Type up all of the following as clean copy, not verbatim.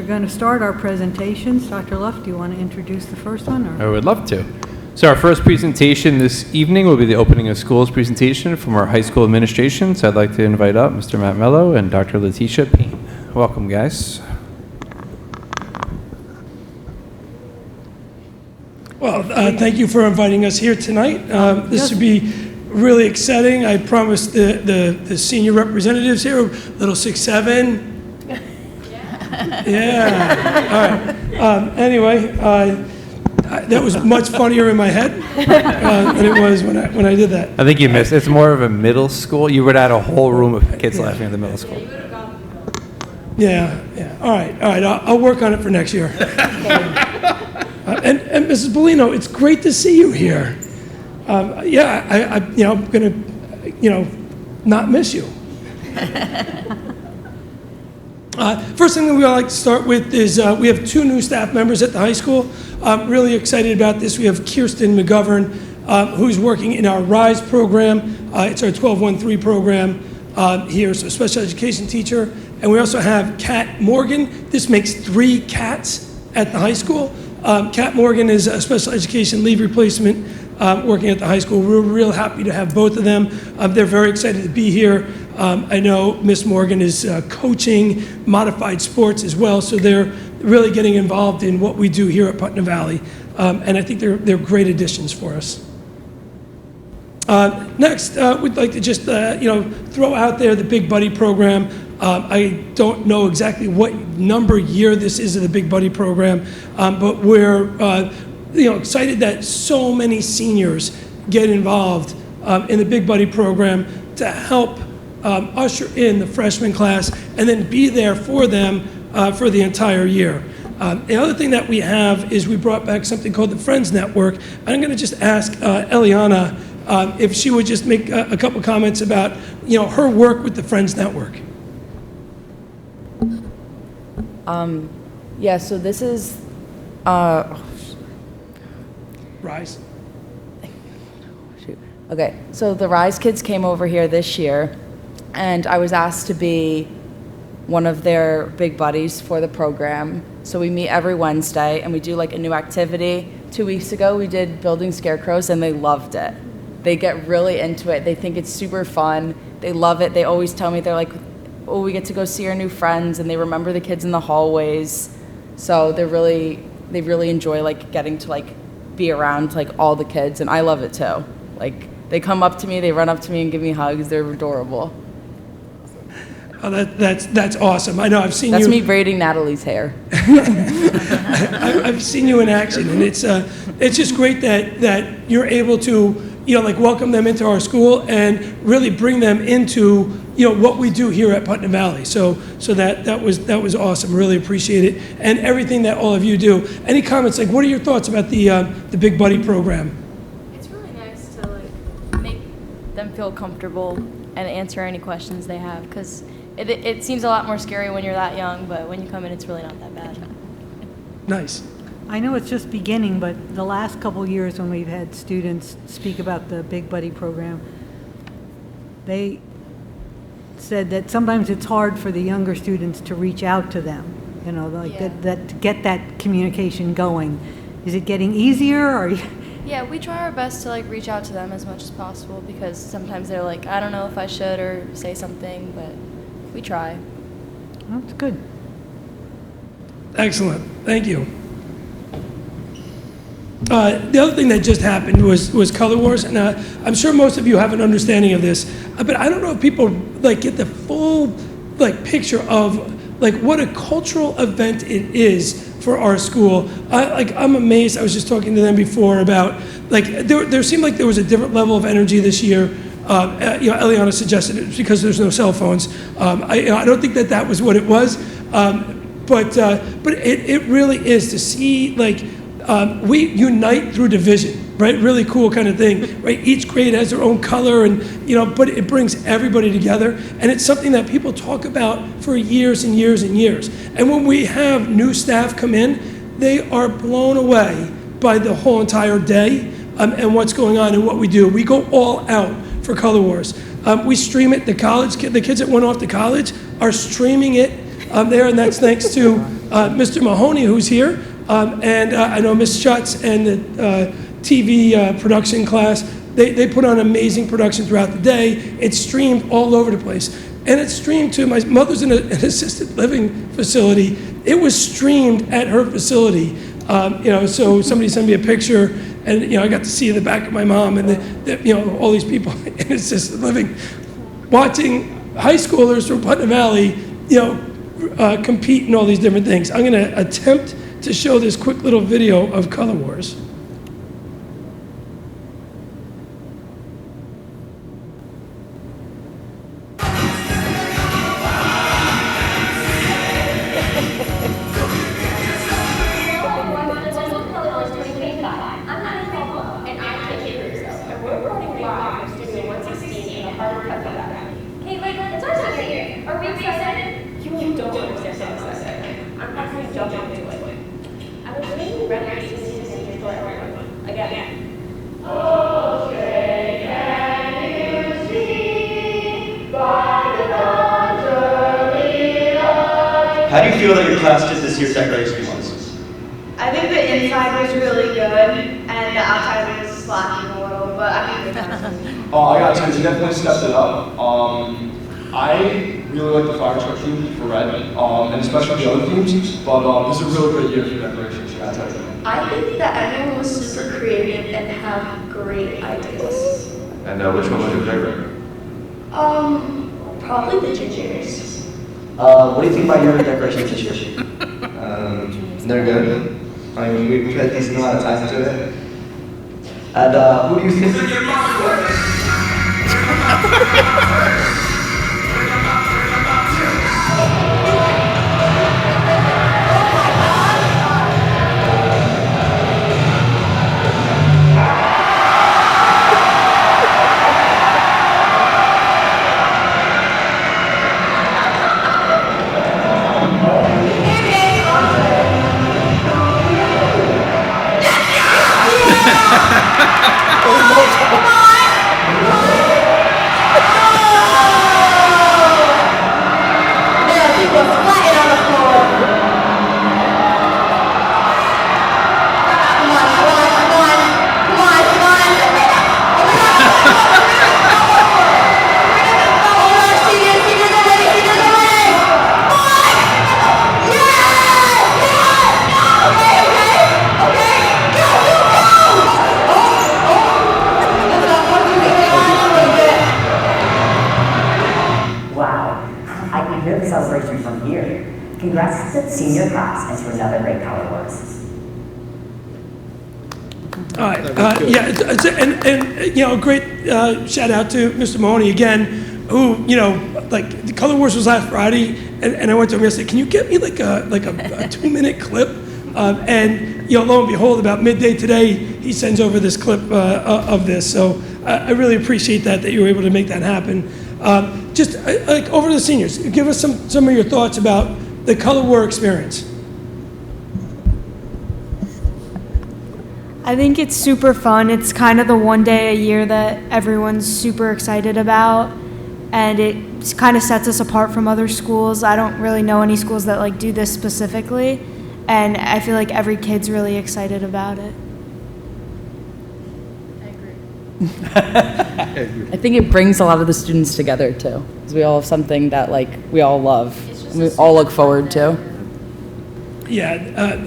we're going to start our presentations. Dr. Luff, do you want to introduce the first one? Or? I would love to. So our first presentation this evening will be the opening of schools presentation from our high school administration. So I'd like to invite up Mr. Matt Mello and Dr. Letitia Payne. Welcome, guys. Well, thank you for inviting us here tonight. This should be really exciting. I promised the senior representatives here, little 6'7". Yeah. All right. Anyway, that was much funnier in my head than it was when I did that. I think you missed. It's more of a middle school. You would have had a whole room of kids laughing at the middle school. Yeah. All right. I'll work on it for next year. And Mrs. Bellino, it's great to see you here. I'm gonna, not miss you. First thing that we would like to start with is we have 2 new staff members at the high school. I'm really excited about this. We have Kirsten McGovern, who's working in our RISE program. It's our 1213 program here, so special education teacher. And we also have Kat Morgan. This makes 3 Kats at the high school. Kat Morgan is a special education leave replacement working at the high school. We're real happy to have both of them. They're very excited to be here. I know Miss Morgan is coaching modified sports as well, so they're really getting involved in what we do here at Putnam Valley, and I think they're great additions for us. Next, we'd like to just throw out there the Big Buddy program. I don't know exactly what year this is of the Big Buddy program, but we're excited that so many seniors get involved in the Big Buddy program to help usher in the freshman class and then be there for them for the entire year. The other thing that we have is we brought back something called the Friends Network. I'm going to just ask Eliana if she would just make a couple comments about her work with the Friends Network. Yeah, so this is Rise. Shoot. Okay, so the RISE kids came over here this year, and I was asked to be one of their big buddies for the program. So we meet every Wednesday, and we do like a new activity. 2 weeks ago, we did building scarecrows, and they loved it. They get really into it. They think it's super fun. They love it. They always tell me, they're like, oh, we get to go see our new friends, and they remember the kids in the hallways. So they really enjoy like getting to like be around like all the kids, and I love it too. Like they come up to me, they run up to me and give me hugs. They're adorable. Oh, that's awesome. I know I've seen That's you. me braiding Natalie's hair. I've seen you in action, and it's just great that you're able to welcome them into our school and really bring them into what we do here at Putnam Valley. So that was awesome. Really appreciate it, and everything that all of you do. Any comments? Like, what are your thoughts about the Big Buddy program? It's really nice to like make them feel comfortable and answer any questions they have, because it seems a lot more scary when you're that young, but when you come in, it's really not that bad. Nice. I know it's just beginning, but the last couple years when we've had students speak about the Big Buddy program, they said that sometimes it's hard for the younger students to reach out to them, that to get that communication going. Is it getting easier, or? Yeah, we try our best to like reach out to them as much as possible, because sometimes they're like, I don't know if I should or say something, but we try. That's good. Excellent. Thank you. The other thing that just happened was Color Wars, and I'm sure most of you have an understanding of this, but I don't know if people get the full picture of what a cultural event it is for our school. I'm amazed. I was just talking to them before about there seemed like there was a different level of energy this year. Eliana suggested it was because there's no cell phones. I don't think that was what it was, but it really is to see we unite through division, right? Really cool kind of thing, right? Each grade has their own color, and but it brings everybody together, and it's something that people talk about for years and years and years. And when we have new staff come in, they are blown away by the whole entire day and what's going on and what we do. We go all out for Color Wars. We stream it. The kids that went off to college are streaming it there, and that's thanks to Mr. Mahoney, who's here, and I know Ms. Schutz and the TV production class. They put on amazing production throughout the day. It's streamed all over the place. And it's streamed to, my mother's in an assisted living facility. It was streamed at her facility. So somebody sent me a picture, and I got to see the back of my mom and all these people in assisted living, watching high schoolers from Putnam Valley, compete in all these different things. I'm going to attempt to show this quick little video of Color Wars. How do you feel that your class did this year's decorations? I think the inside was really good, and the outside was slacking a little, but I think I got to. You definitely stepped it up. I really like the fire truck theme for red, and especially the other themes, but this is a really great year for decorations, I tell you. I think that everyone was super creative and had great ideas. And which one was your favorite? Probably the gingers. What do you think about your decorations this year? They're good. I mean, we put a decent amount of time into it. And who do you think? Celebration from here. Congrats to the senior class and to another great Color Wars. All right, and a great shout out to Mr. Mahoney again, who, like the Color Wars was last Friday, and I went to him yesterday. Can you get me like a 2-minute clip? And lo and behold, about midday today, he sends over this clip of this. So I really appreciate that you were able to make that happen. Just over to the seniors, give us some of your thoughts about the Color War experience. I think it's super fun. It's kind of the one day a year that everyone's super excited about, and it kind of sets us apart from other schools. I don't really know any schools that do this specifically, and I feel like every kid's really excited about it. I think it brings a lot of the students together too, because we all have something that we all love, and we all look forward to. Yeah,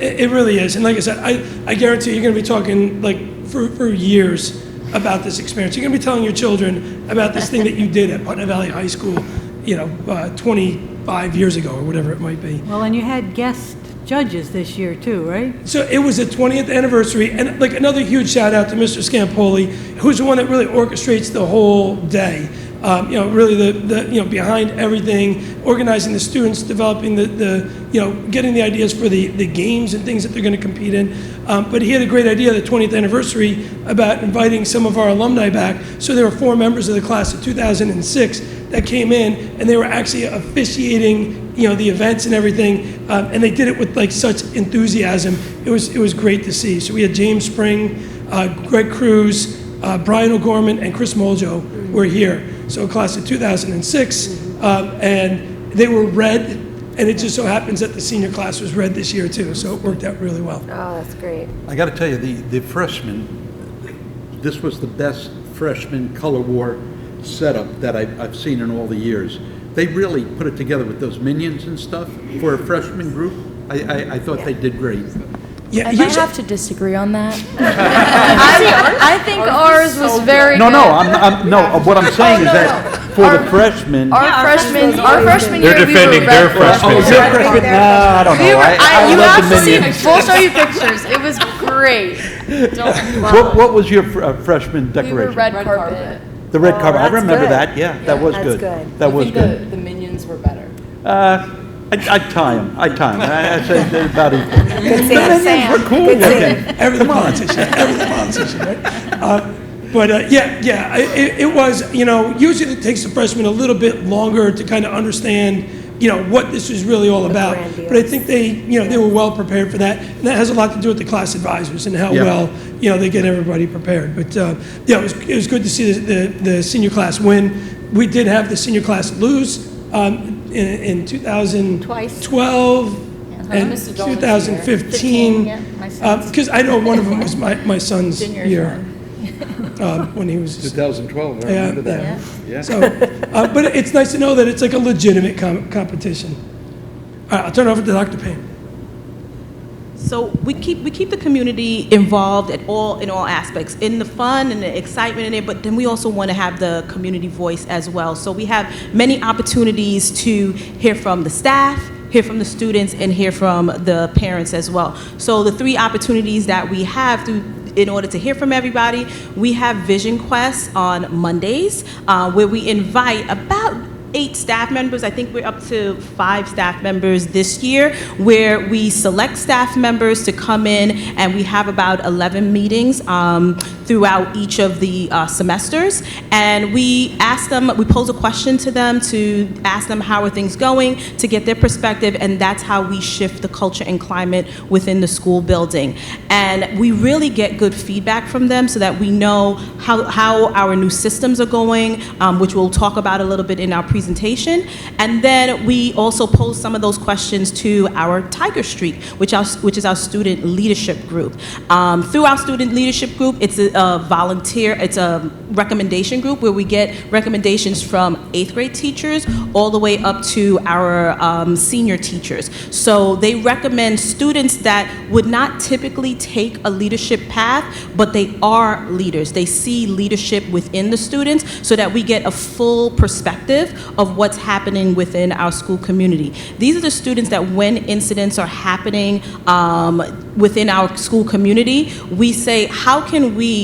it really is. And like I said, I guarantee you're going to be talking for years about this experience. You're going to be telling your children about this thing that you did at Putnam Valley High School, 25 years ago or whatever it might be. Well, and you had guest judges this year too, right? So it was the 20th anniversary, and another huge shout out to Mr. Scampoli, who's the one that really orchestrates the whole day. Really the behind everything, organizing the students, developing getting the ideas for the games and things that they're going to compete in. But he had a great idea, the 20th anniversary, about inviting some of our alumni back. So there were 4 members of the class of 2006 that came in, and they were actually officiating the events and everything, and they did it with such enthusiasm. It was great to see. So we had James Spring, Greg Cruz, Brian O'Gorman, and Chris Moljo were here. So class of 2006, and they were red, And it just so happens that the senior class was red this year too, so it worked out really well. Oh, that's great. I got to tell you, the freshmen, this was the best freshman color war setup that I've seen in all the years. They really put it together with those minions and stuff for a freshman group. I thought they did great. Yeah, I might have to disagree on that. I think ours was very No, good. what I'm saying is that for the freshmen. Our freshman year, They're defending we were their red. freshmen. Oh, their freshmen? No, I don't know. You I love have the to see. minions. We'll show you pictures. It was great. What was your freshman We were decoration? red carpet. The red carpet. I that's remember good. that. Yeah, that was that's good. good. That was good. The minions were better. I'd tie them. I'd say they're about equal. Good seeing Sam. We're cool Good looking. seeing. Every politician, right? It was, usually it takes the freshmen a little bit longer to kind of understand, what this was really all about. grandiose. But I think they were well prepared for that. And that has a lot to do with the class advisors and how Yeah. well, they get everybody prepared. But, it was good to see the senior class win. We did have the senior class lose in 2012 and Mr. Dolan's 2015. year. My son's Because I know one of them was my son's Junior's year when he was. 2012, I Yeah, remember that. Yeah. So, but it's nice to know that it's like a legitimate competition. All right, I'll turn it over to Dr. Payne. So we keep the community involved in all aspects, in the fun and the excitement in it, but then we also want to have the community voice as well. So we have many opportunities to hear from the staff, hear from the students, and hear from the parents as well. So the three opportunities that we have in order to hear from everybody, we have Vision Quest on Mondays, where we invite about 8 staff members. I think we're up to 5 staff members this year, where we select staff members to come in, and we have about 11 meetings throughout each of the semesters. And we ask them, we pose a question to them to ask them how are things going, to get their perspective, and that's how we shift the culture and climate within the school building. And we really get good feedback from them so that we know how our new systems are going, which we'll talk about a little bit in our presentation. And then we also pose some of those questions to our Tiger Streak, which is our student leadership group. Through our student leadership group, it's it's a recommendation group where we get recommendations from 8th grade teachers all the way up to our senior teachers. So they recommend students that would not typically take a leadership path, but they are leaders. They see leadership within the students so that we get a full perspective of what's happening within our school community. These are the students that when incidents are happening within our school community, we say, how can we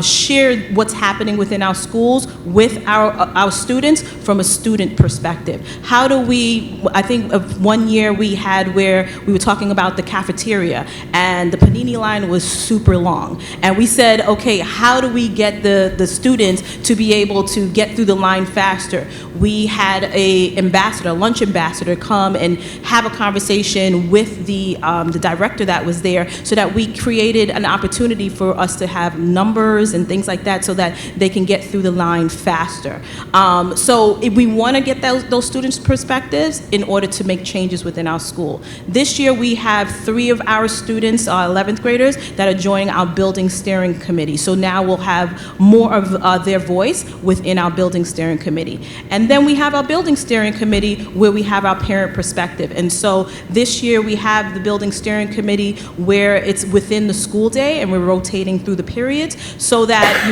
share what's happening within our schools with our students from a student perspective? How do we, I think of one year we had where we were talking about the cafeteria and the panini line was super long. And we said, okay, how do we get the students to be able to get through the line faster? We had a lunch ambassador come and have a conversation with the director that was there so that we created an opportunity for us to have numbers and things like that so that they can get through the line faster. So if we want to get those students' perspectives in order to make changes within our school. This year we have 3 of our students, 11th graders, that are joining our building steering committee. So now we'll have more of their voice within our building steering committee. And then we have our building steering committee where we have our parent perspective. And so this year we have the building steering committee where it's within the school day and we're rotating through the periods so that,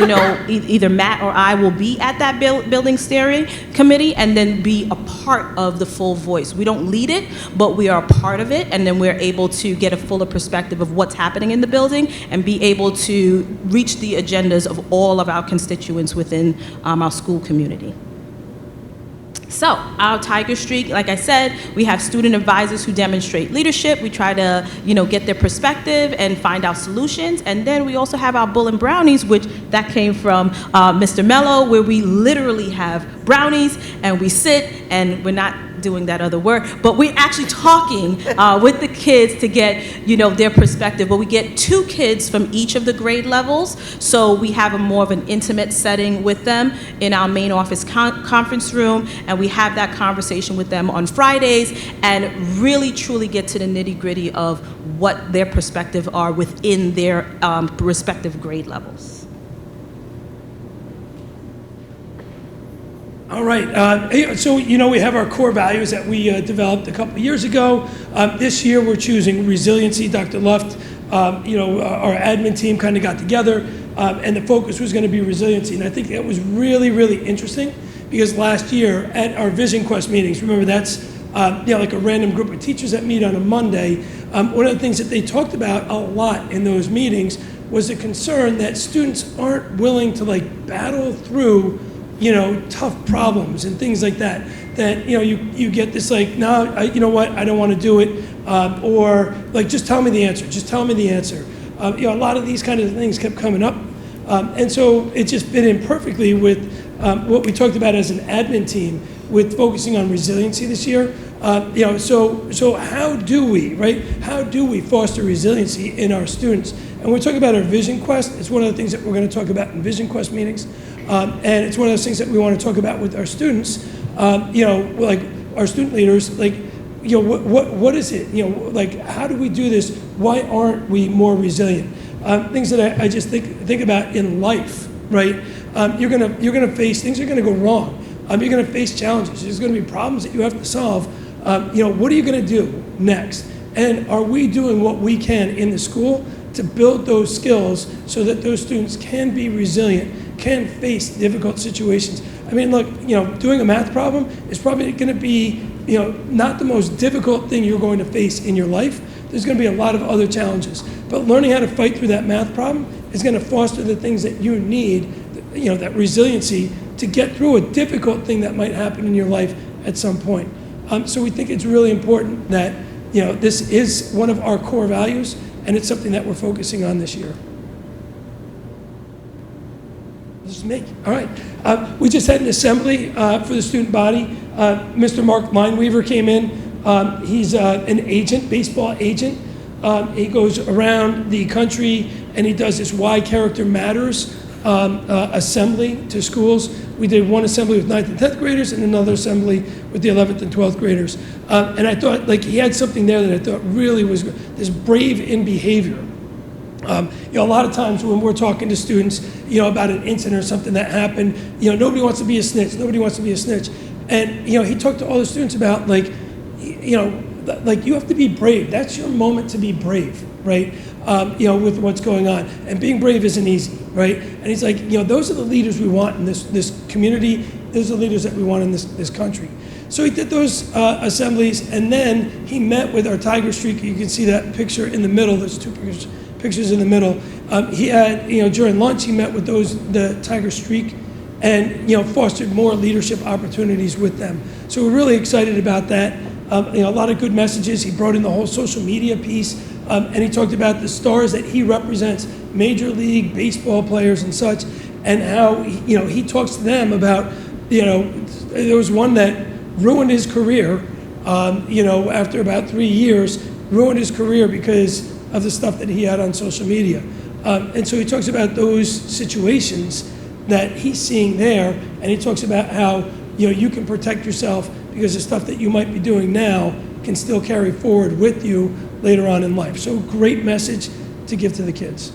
either Matt or I will be at that building steering committee and then be a part of the full voice. We don't lead it, but we are a part of it, and then we're able to get a fuller perspective of what's happening in the building and be able to reach the agendas of all of our constituents within our school community. So our Tiger Streak, like I said, we have student advisors who demonstrate leadership. We try to, get their perspective and find out solutions. And then we also have our Bull and Brownies, which that came from Mr. Mello, where we literally have brownies and we sit and we're not not doing that other work, but we're actually talking with the kids to get, their perspective. But we get 2 kids from each of the grade levels, so we have a more of an intimate setting with them in our main office conference room, and we have that conversation with them on Fridays and really truly get to the nitty-gritty of what their perspective are within their respective grade levels. All right, so we have our core values that we developed a couple of years ago. This year we're choosing resiliency. Dr. Luft, our admin team kind of got together, and the focus was going to be resiliency. And I think that was really, really interesting because last year at our Vision Quest meetings, remember that's like a random group of teachers that meet on a Monday. One of the things that they talked about a lot in those meetings was the concern that students aren't willing to battle through tough problems and things like that, you get this no, you know what, I don't want to do it, or just tell me the answer, a lot of these kind of things kept coming up, and so it just fit in perfectly with what we talked about as an admin team with focusing on resiliency this year. So how do we foster resiliency in our students? And when we talk about our Vision Quest, it's one of the things that we're going to talk about in Vision Quest meetings. And it's one of those things that we want to talk about with our students, our student leaders, what is it? How do we do this? Why aren't we more resilient? Things that I just think about in life, right? You're gonna face, things are gonna go wrong. You're gonna face challenges. There's gonna be problems that you have to solve. What are you gonna do next? And are we doing what we can in the school to build those skills so that those students can be resilient, can face difficult situations? I mean, look, doing a math problem is probably going to be, not the most difficult thing you're going to face in your life. There's going to be a lot of other challenges. But learning how to fight through that math problem is going to foster the things that you need, that resiliency to get through a difficult thing that might happen in your life at some point. So we think it's really important that, this is one of our core values, and it's something that we're focusing on this year. This is me. All right. We just had an assembly for the student body. Mr. Mark Lineweaver came in. He's an agent, baseball agent. He goes around the country and he does this Why Character Matters assembly to schools. We did one assembly with 9th and 10th graders and another assembly with the 11th and 12th graders. And I thought he had something there that I thought really was this brave in behavior. A lot of times when we're talking to students, about an incident or something that happened, nobody wants to be a snitch. Nobody wants to be a snitch. And, he talked to all the students about, you have to be brave. That's your moment to be brave, right? With what's going on. And being brave isn't easy, right? And he's like, those are the leaders we want in this community. Those are the leaders that we want in this country. So he did those assemblies, and then he met with our Tiger Streak. You can see that picture in the middle. There's 2 pictures in the middle. He had, during lunch, he met with the Tiger Streak and, fostered more leadership opportunities with them. So we're really excited about that. A lot of good messages. He brought in the whole social media piece, and he talked about the stars that he represents, Major League Baseball players and such, and how, he talks to them about, there was one that ruined his career, after about 3 years, ruined his career because of the stuff that he had on social media. And so he talks about those situations that he's seeing there, and he talks about how you can protect yourself because the stuff that you might be doing now can still carry forward with you later on in life. So great message to give to the kids.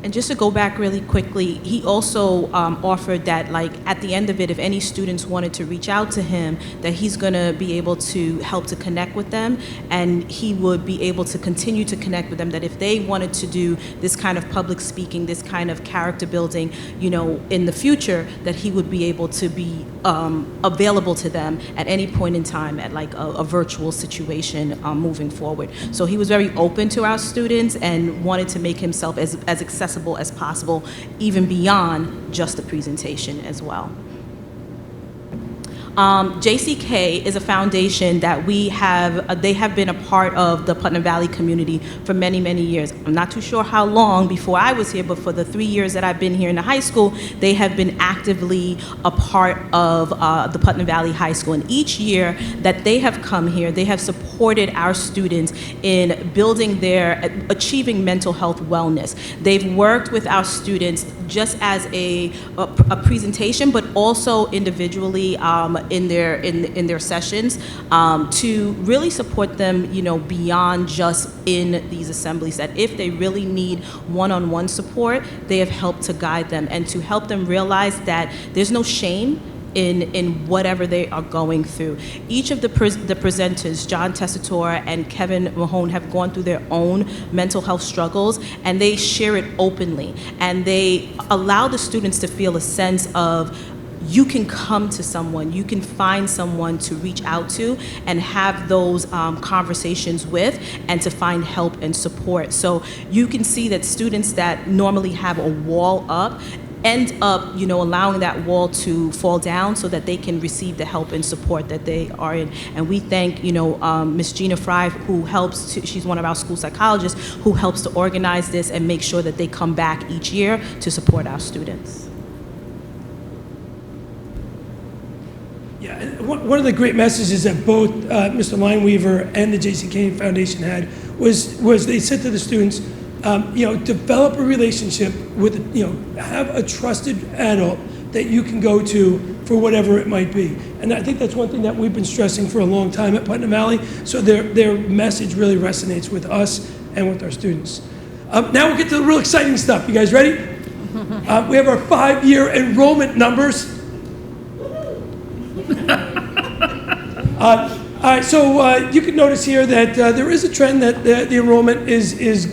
And just to go back really quickly, he also offered that, at the end of it, if any students wanted to reach out to him, that he's going to be able to help to connect with them, and he would be able to continue to connect with them, that if they wanted to do this kind of public speaking, this kind of character building, in the future, that he would be able to be available to them at any point in time at a virtual situation moving forward. So he was very open to our students and wanted to make himself as accessible as possible, even beyond just the presentation as well. JCK is a foundation that they have been a part of the Putnam Valley community for many, many years. I'm not too sure how long before I was here, but for the 3 years that I've been here in the high school, they have been actively a part of the Putnam Valley High School. And each year that they have come here, they have supported our students in achieving mental health wellness. They've worked with our students just as a presentation, but also individually in their sessions to really support them, beyond just in these assemblies. That if they really need one-on-one support, they have helped to guide them and to help them realize that there's no shame in whatever they are going through. Each of the presenters, John Tessitore and Kevin Mahone, have gone through their own mental health struggles, and they share it openly. And they allow the students to feel a sense of, you can come to someone, you can find someone to reach out to and have those conversations with, and to find help and support. So you can see that students that normally have a wall up end up, allowing that wall to fall down so that they can receive the help and support that they are in. And we thank, Ms. Gina Fry, who she's one of our school psychologists, who helps to organize this and make sure that they come back each year to support our students. Yeah, and one of the great messages that both Mr. Lineweaver and the JCK Foundation had was they said to the students, develop a relationship with, have a trusted adult that you can go to for whatever it might be. And I think that's one thing that we've been stressing for a long time at Putnam Valley, so their message really resonates with us and with our students. Now we'll get to the real exciting stuff. You guys ready? We have our 5-year enrollment numbers. All right, so you can notice here that there is a trend that the enrollment is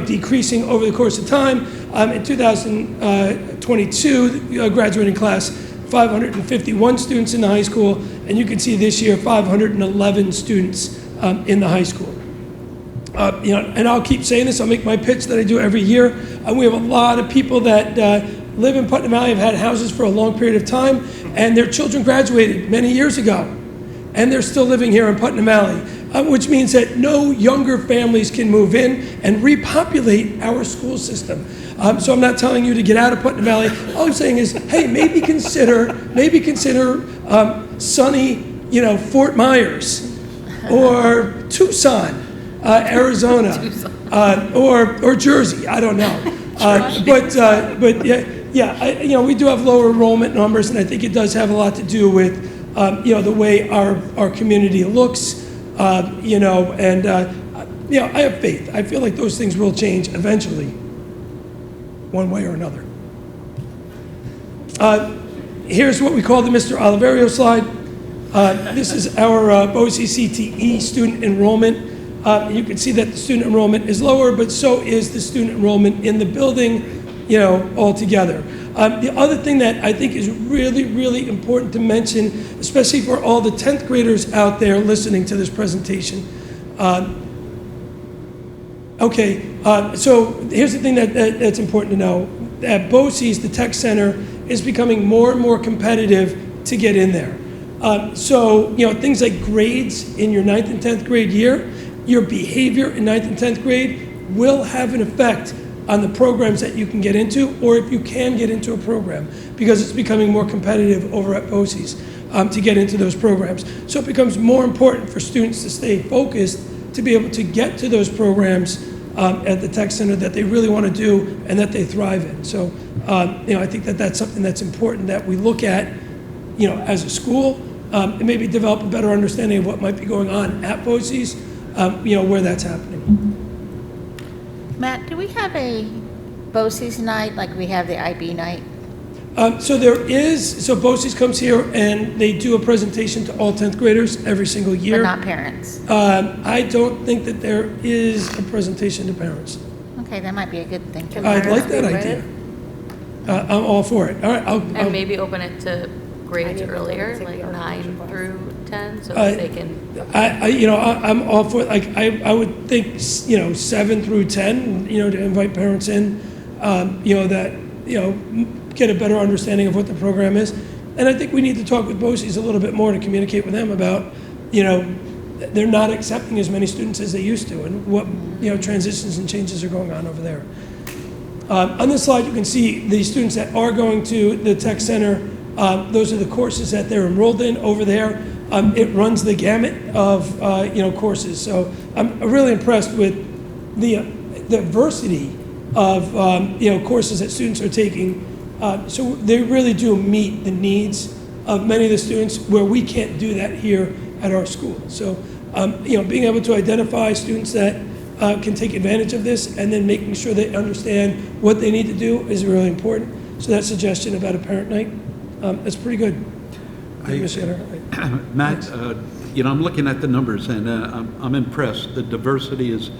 decreasing over the course of time. In 2022, the graduating class, 551 students in the high school, and you can see this year 511 students in the high school. And I'll keep saying this, I'll make my pitch that I do every year. We have a lot of people that live in Putnam Valley, have had houses for a long period of time, and their children graduated many years ago, and they're still living here in Putnam Valley. Which means that no younger families can move in and repopulate our school system. So I'm not telling you to get out of Putnam Valley. All I'm saying is, hey, maybe consider sunny, Fort Myers, or Tucson, Arizona, or Jersey. I don't know. But yeah, we do have lower enrollment numbers, and I think it does have a lot to do with the way our community looks. I have faith. I feel like those things will change eventually, one way or another. Here's what we call the Mr. Oliverio slide. This is our BOCES CTE student enrollment. You can see that the student enrollment is lower, but so is the student enrollment in the building, altogether. The other thing that I think is really, really important to mention, especially for all the 10th graders out there listening to this presentation. So here's the thing that's important to know. At BOCES, the Tech Center is becoming more and more competitive to get in there. Things like grades in your 9th and 10th grade year, your behavior in 9th and 10th grade will have an effect on the programs that you can get into, or if you can get into a program, because it's becoming more competitive over at BOCES to get into those programs. So it becomes more important for students to stay focused to be able to get to those programs at the Tech Center that they really want to do and that they thrive in. So, I think that that's something that's important that we look at, as a school, and maybe develop a better understanding of what might be going on at BOCES, where that's happening. Matt, do we have a BOCES night like we have the IB night? So BOCES comes here and they do a presentation to all 10th graders every single year. But not parents? I don't think that there is a presentation to parents. Okay, that might be a good thing. I'd like that idea. I'm all for it. All right. I'll maybe open it to grades earlier, like 9 through 10, so that they can. I'm all for it. Like I would think 7 through 10. To invite parents in. That get a better understanding of what the program is. And I think we need to talk with BOCES a little bit more to communicate with them about, you know, they're not accepting as many students as they used to, and what, you know, transitions and changes are going on over there. On this slide, you can see the students that are going to the tech center. Those are the courses that they're enrolled in over there. It runs the gamut of you know, courses. So I'm really impressed with the diversity of you know, courses that students are taking. So they really do meet the needs of many of the students where we can't do that here at our school. So you know, being able to identify students that can take advantage of this and then making sure they understand what they need to do is really important. So that suggestion about a parent night, that's pretty good. Matt, you know, I'm looking at the numbers and I'm impressed. The diversity is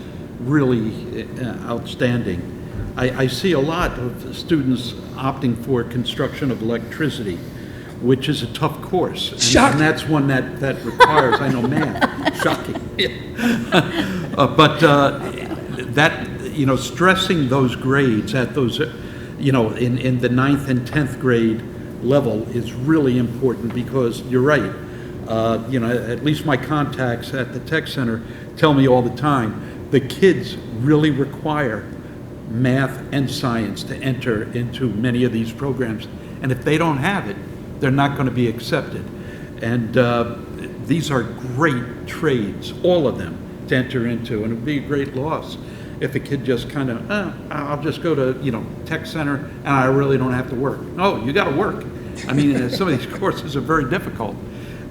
really outstanding. I see a lot of students opting for construction of electricity, which is a tough course. And that's one that requires, I know, math. Shocking. But that, you know, stressing those grades at those, you know, in the 9th and 10th grade level is really important, because you're right. You know, at least my contacts at the tech center tell me all the time, the kids really require math and science to enter into many of these programs. And if they don't have it, they're not going to be accepted. And these are great trades, all of them, to enter into. And it would be a great loss if a kid just kind of, I'll just go to, you know, tech center and I really don't have to work. No, you got to work. I mean, some of these courses are very difficult.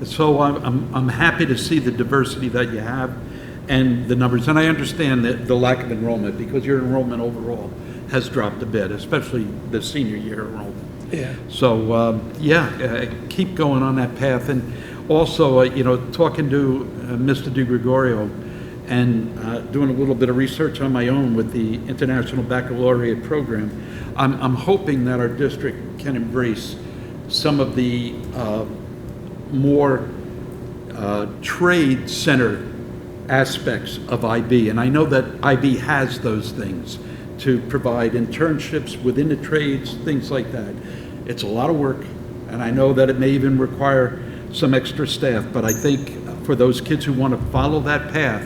So I'm happy to see the diversity that you have and the numbers. And I understand that the lack of enrollment, because your enrollment overall has dropped a bit, especially the senior year enrollment. Yeah. So, keep going on that path. And also, you know, talking to Mr. DiGregorio and doing a little bit of research on my own with the International Baccalaureate program, I'm hoping that our district can embrace some of the more trade-centered aspects of IB. And I know that IB has those things to provide internships within the trades, things like that. It's a lot of work, and I know that it may even require some extra staff, but I think for those kids who want to follow that path,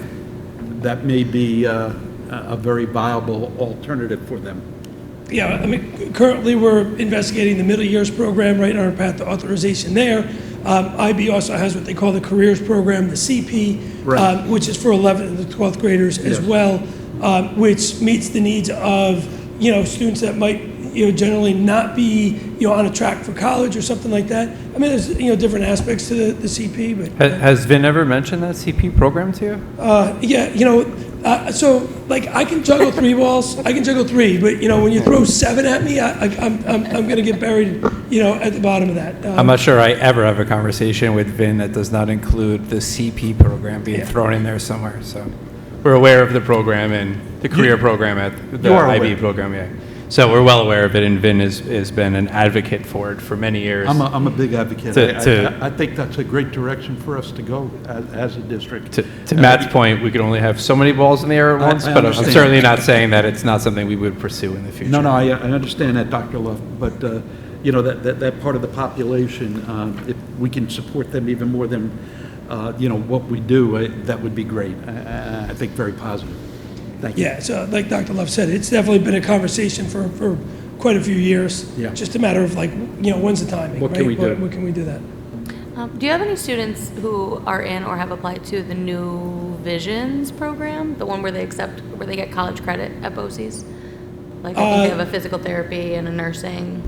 that may be a very viable alternative for them. Yeah, I mean, currently we're investigating the middle years program, right on our path to authorization there. IB also has what they call the careers program, the CP, Right. which is for 11th and 12th graders as well, which meets the needs of, you know, students that might, you know, generally not be, you know, on a track for college or something like that. I mean, there's, you know, different aspects to the CP, but. Has Vin ever mentioned that CP program to you? Yeah, you know, so like I can juggle 3 balls, I can juggle 3, but you know, when you throw 7 at me, I'm going to get buried, you know, at the bottom of that. I'm not sure I ever have a conversation with Vin that does not include the CP program being thrown in there somewhere. So we're aware of the program and the career program at the IB program, yeah. So we're well aware of it, and Vin has been an advocate for it for many years. I'm a big advocate. I think that's a great direction for us to go as a district. To Matt's point, we could only have so many balls in the air at once, but I'm certainly not saying that it's not something we would pursue in the future. No, I understand that, Dr. Luff, but you know, that part of the population, if we can support them even more than you know, what we do, that would be great. I think very positive. Thank you. Yeah, so like Dr. Love said, it's definitely been a conversation for quite a few years. Yeah. Just a matter of like, you know, when's the timing, What right? can we do? What can we do that? Do you have any students who are in or have applied to the New Visions program, the one where they get college credit at BOCES? Like, I think they have a physical therapy and a nursing.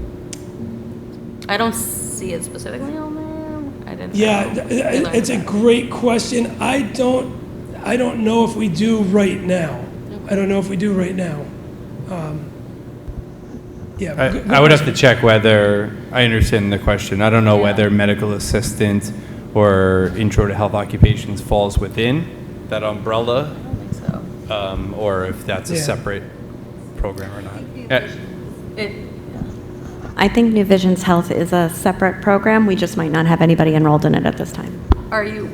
I don't see it specifically on there. I didn't. Yeah, it's a great question. I don't know if we do right now. I don't know if we do right now. Yeah. I would have to check whether, I understand the question. I don't know whether medical assistant or intro to health occupations falls within that umbrella. I don't think so. Or if that's a separate program or not. I think New Visions Health is a separate program. We just might not have anybody enrolled in it at this time.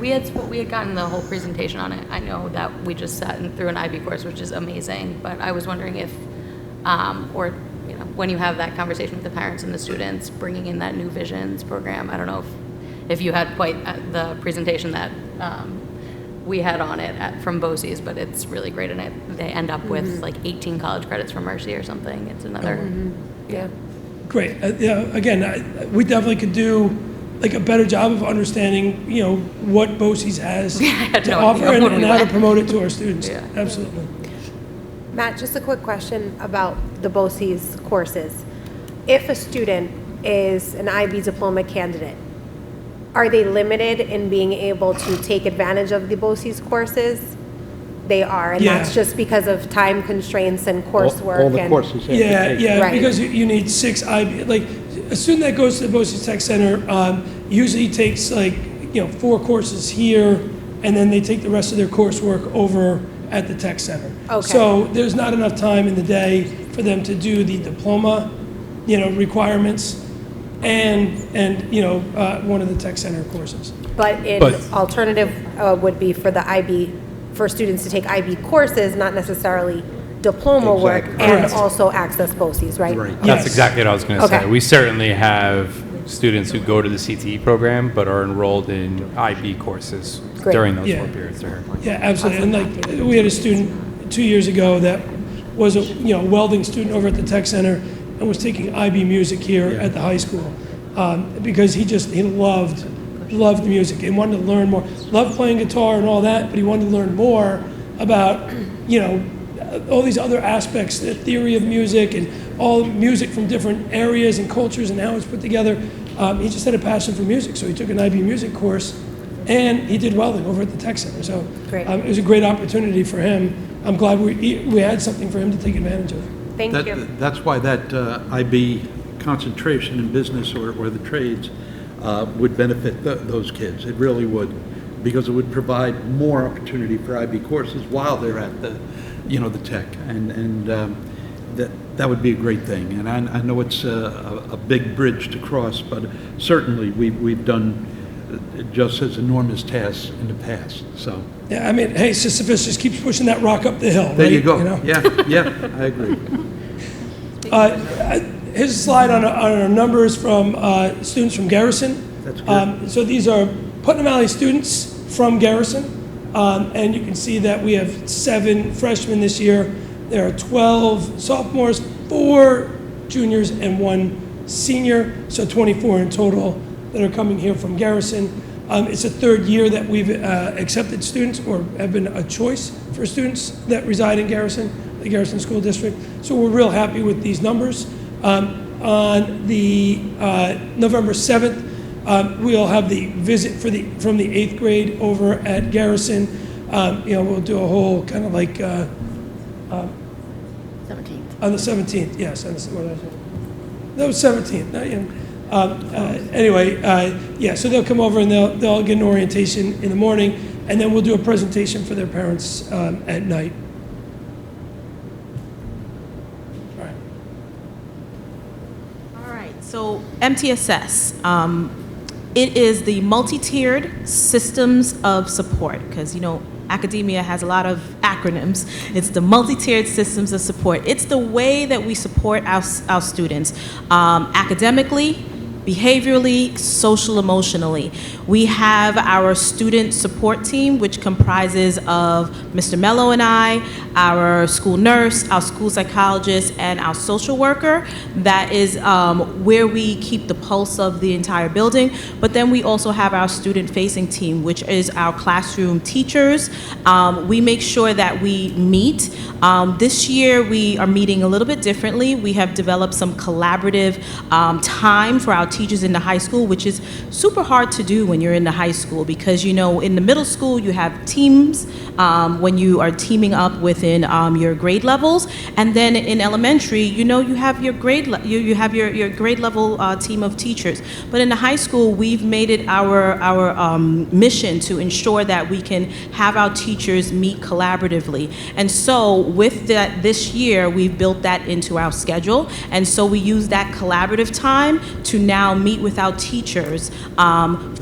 We had gotten the whole presentation on it. I know that we just sat through an IB course, which is amazing, but I was wondering if, or, you know, when you have that conversation with the parents and the students, bringing in that New Visions program. I don't know if you had quite the presentation that we had on it from BOCES, but it's really great, and they end up with like 18 college credits from Mercy or something. It's another, yeah. Great. Yeah, again, we definitely could do like a better job of understanding, what BOCES has to offer and how to promote it to our students. Yeah. Absolutely. Matt, just a quick question about the BOCES courses. If a student is an IB diploma candidate, are they limited in being able to take advantage of the BOCES courses? They are, and that's just because of time constraints and coursework. All the courses. Yeah, Right. because you need 6 IB, like, a student that goes to the BOCES Tech Center usually takes 4 courses here, and then they take the rest of their coursework over at the Tech Center. Okay. So there's not enough time in the day for them to do the diploma, requirements, and one of the Tech Center courses. But alternative would be for the IB, for students to take IB courses, not necessarily diploma work, and Correct. also access BOCES, right? That's exactly what I was going to Okay. say. We certainly have students who go to the CTE program but are enrolled in IB courses Great. during those Yeah. 4 periods. to her point. Yeah, absolutely. And like, we had a student 2 years ago that was a welding student over at the Tech Center and was taking IB music here at the high school because he loved music and wanted to learn more. Loved playing guitar and all that, but he wanted to learn more about all these other aspects, the theory of music and all music from different areas and cultures and how it's put together. He just had a passion for music, so he took an IB music course, and he did welding over at the Tech Center. So Great. It was a great opportunity for him. I'm glad we had something for him to take advantage of. Thank you. That's why that IB concentration in business or the trades would benefit those kids. It really would, because it would provide more opportunity for IB courses while they're at the tech, and that would be a great thing. And I know it's a big bridge to cross, but certainly we've done just as enormous tasks in the past. So Yeah, I mean, hey, Sisyphus just keeps pushing that rock up the hill. there right? you go. know? Yeah, I agree. Here's a slide on our numbers from students from Garrison. That's good. So these are Putnam Valley students from Garrison, and you can see that we have 7 freshmen this year. There are 12 sophomores, 4 juniors, and 1 senior, so 24 in total that are coming here from Garrison. It's the 3rd year that we've accepted students or have been a choice for students that reside in Garrison, the Garrison School District. So we're real happy with these numbers. On the November 7th, we'll have the visit from the 8th grade over at Garrison. We'll do a whole kind of like 17th. on the 17th. Yes, on the, what did I say? That was 17th. Anyway, so they'll come over and they'll get an orientation in the morning, and then we'll do a presentation for their parents at night. All right, so MTSS, it is the multi-tiered systems of support, because academia has a lot of acronyms. It's the multi-tiered systems of support. It's the way that we support our students academically, behaviorally, social, emotionally. We have our student support team, which comprises of Mr. Mello and I, our school nurse, our school psychologist, and our social worker. That is where we keep the pulse of the entire building. But then we also have our student-facing team, which is our classroom teachers. We make sure that we meet. This year, we are meeting a little bit differently. We have developed some collaborative time for our teachers in the high school, which is super hard to do when you're in the high school, because in the middle school you have teams when you are teaming up within your grade levels, and then in elementary you have your grade your grade level team of teachers. But in the high school, we've made it our mission to ensure that we can have our teachers meet collaboratively. And so with that, this year we've built that into our schedule, and so we use that collaborative time to now now meet with our teachers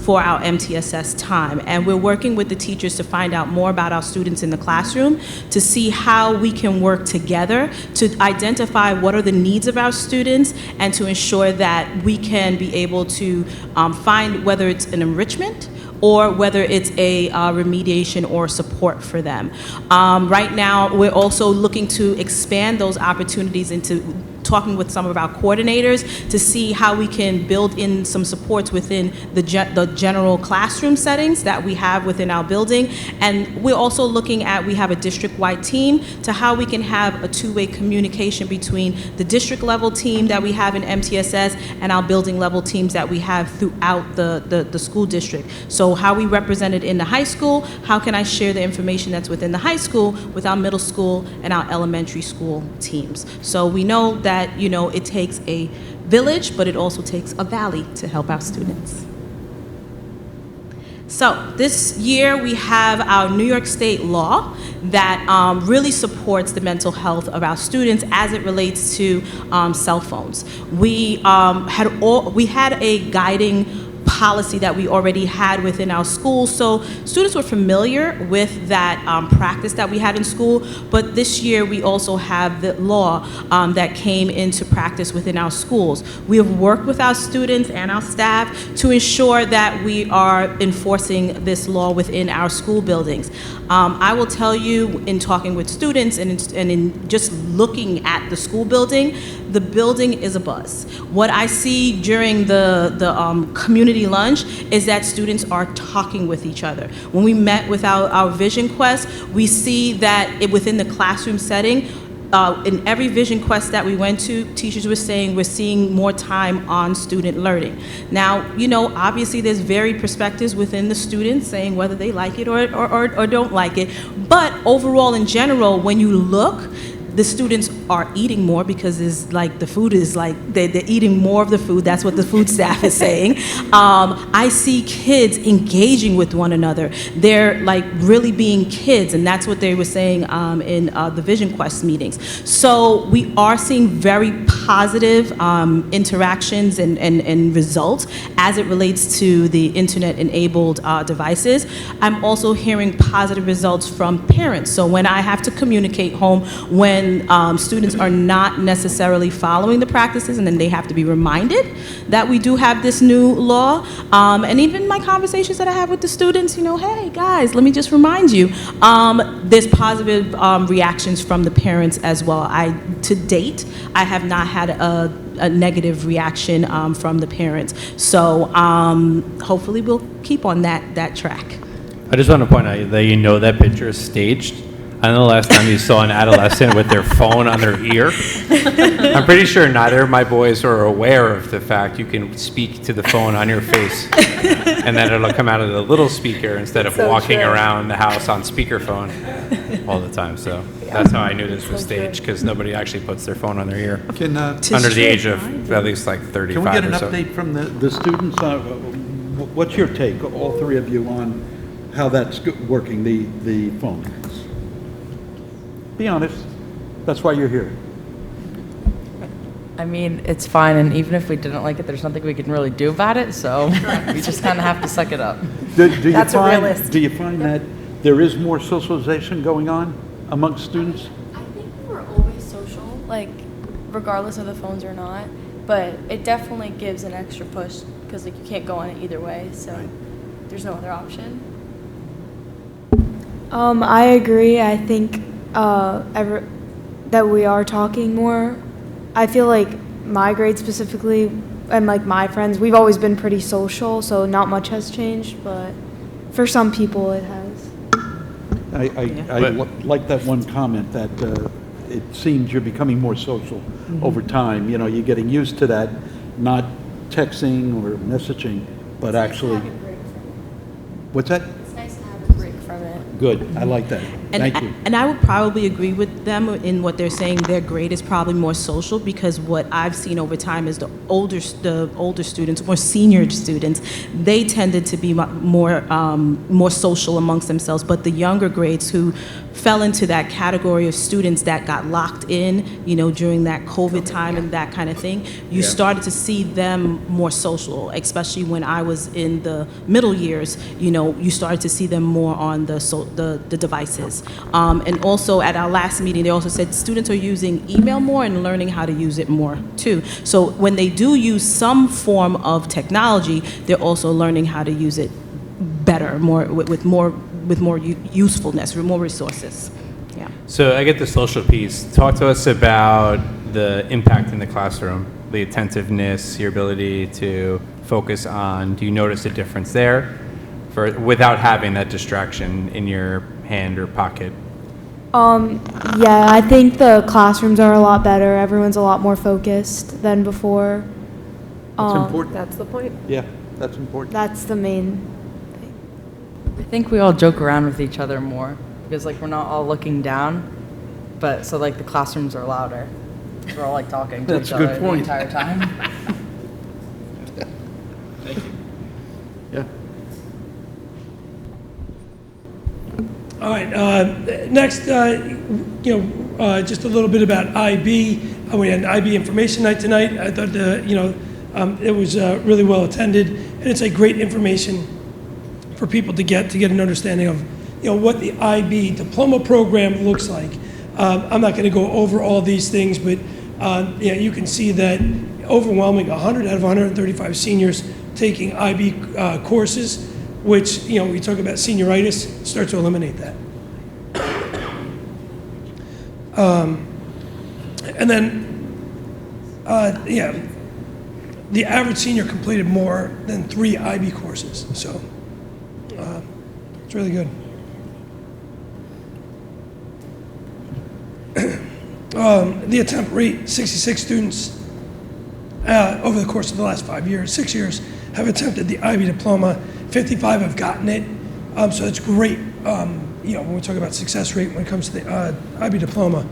for our MTSS time. And we're working with the teachers to find out more about our students in the classroom, to see how we can work together to identify what are the needs of our students and to ensure that we can be able to find whether it's an enrichment or whether it's a remediation or support for them. Right now, we're also looking to expand those opportunities into talking with some of our coordinators to see how we can build in some supports within the general classroom settings that we have within our building. And we're also looking at, we have a district-wide team, to how we can have a two-way communication between the district level team that we have in MTSS and our building level teams that we have throughout the school district. So how we represent it in the high school, how can I share the information that's within the high school with our middle school and our elementary school teams. So we know that, it takes a village, but it also takes a valley to help our students. So this year we have our New York State law that really supports the mental health of our students as it relates to cell phones. We had a guiding policy that we already had within our school, so students were familiar with that practice that we had in school, but this year we also have the law that came into practice within our schools. We have worked with our students and our staff to ensure that we are enforcing this law within our school buildings. I will tell you, in talking with students and in just looking at the school building is a buzz. What I see during the community lunch is that students are talking with each other. When we met with our Vision Quest, we see that within the classroom setting, in every Vision Quest that we went to, teachers were saying we're seeing more time on student learning. Now, obviously there's varied perspectives within the students saying whether they like it or don't like it. But overall, in general, when you look, the students are eating more because the food is they're eating more of the food. That's what the food staff is saying. I see kids engaging with one another. They're really being kids, and that's what they were saying in the Vision Quest meetings. So we are seeing very positive interactions and results as it relates to the internet-enabled devices. I'm also hearing positive results from parents. So when I have to communicate home, when students are not necessarily following the practices, and then they have to be reminded that we do have this new law. And even my conversations that I have with the students, hey guys, let me just remind you, there's positive reactions from the parents as well. To date, I have not had a negative reaction from the parents. So hopefully we'll keep on that track. I just want to point out that that picture is staged. I don't know the last time you saw an adolescent with their phone on their ear. I'm pretty sure neither of my boys are aware of the fact you can speak to the phone on your face and then it'll come out of the little speaker instead of walking around the house on speakerphone all the time. So that's how I knew this was staged, because nobody actually puts their phone on their ear under the age of at least 35 Can we get an or so. update from the students? What's your take, all three of you, on how that's working, the phone? Be honest. That's why you're here. I mean, it's fine, and even if we didn't like it, there's nothing we can really do about it, so we just kind of have to suck it up. Do you find that there is more socialization going on amongst students? I think we're always social, regardless of the phones or not, but it definitely gives an extra push because you can't go on it either way, so there's no other option. I agree. I think that we are talking more. I feel like my grade specifically, and my friends, we've always been pretty social, so not much has changed, but for some people it has. I like that one comment that it seems you're becoming more social over time. You're getting used to that, not texting or messaging, but actually. What's that? It's nice to have a break from from it. Good, I like that. Thank you. And I would probably agree with them in what they're saying. Their grade is probably more social, because what I've seen over time is the older students, more senior students, they tended to be more social amongst themselves. But the younger grades who fell into that category of students that got locked in, during that COVID time and that kind of thing, you started to see them more social, especially when I was in the middle years. You started to see them more on the devices. And also at our last meeting, they also said students are using email more and learning how to use it more too. So when they do use some form of technology, they're also learning how to use it better, with more usefulness, with more resources. Yeah. So I get the social piece. Talk to us about the impact in the classroom, the attentiveness, your ability to focus on. Do you notice a difference there without having that distraction in your hand or pocket? Yeah, I think the classrooms are a lot better. Everyone's a lot more focused than before. That's important. That's the point. Yeah, that's important. That's the main. I think we all joke around with each other more, because we're not all looking down, but so the classrooms are louder. We're all talking to each other the entire time. Thank you. Yeah. All right, next, just a little bit about IB. We had an IB information night tonight. I thought, it was really well attended, and it's a great information for people to get an understanding of, what the IB diploma program looks like. I'm not going to go over all these things, but you can see that overwhelming 100 out of 135 seniors taking IB courses, which, we talk about senioritis, start to eliminate that. And then, the average senior completed more than 3 IB courses, so it's really good. The attempt rate, 66 students over the course of the last 6 years, have attempted the IB diploma. 55 have gotten it, so it's great. When we talk about success rate when it comes to the IB diploma.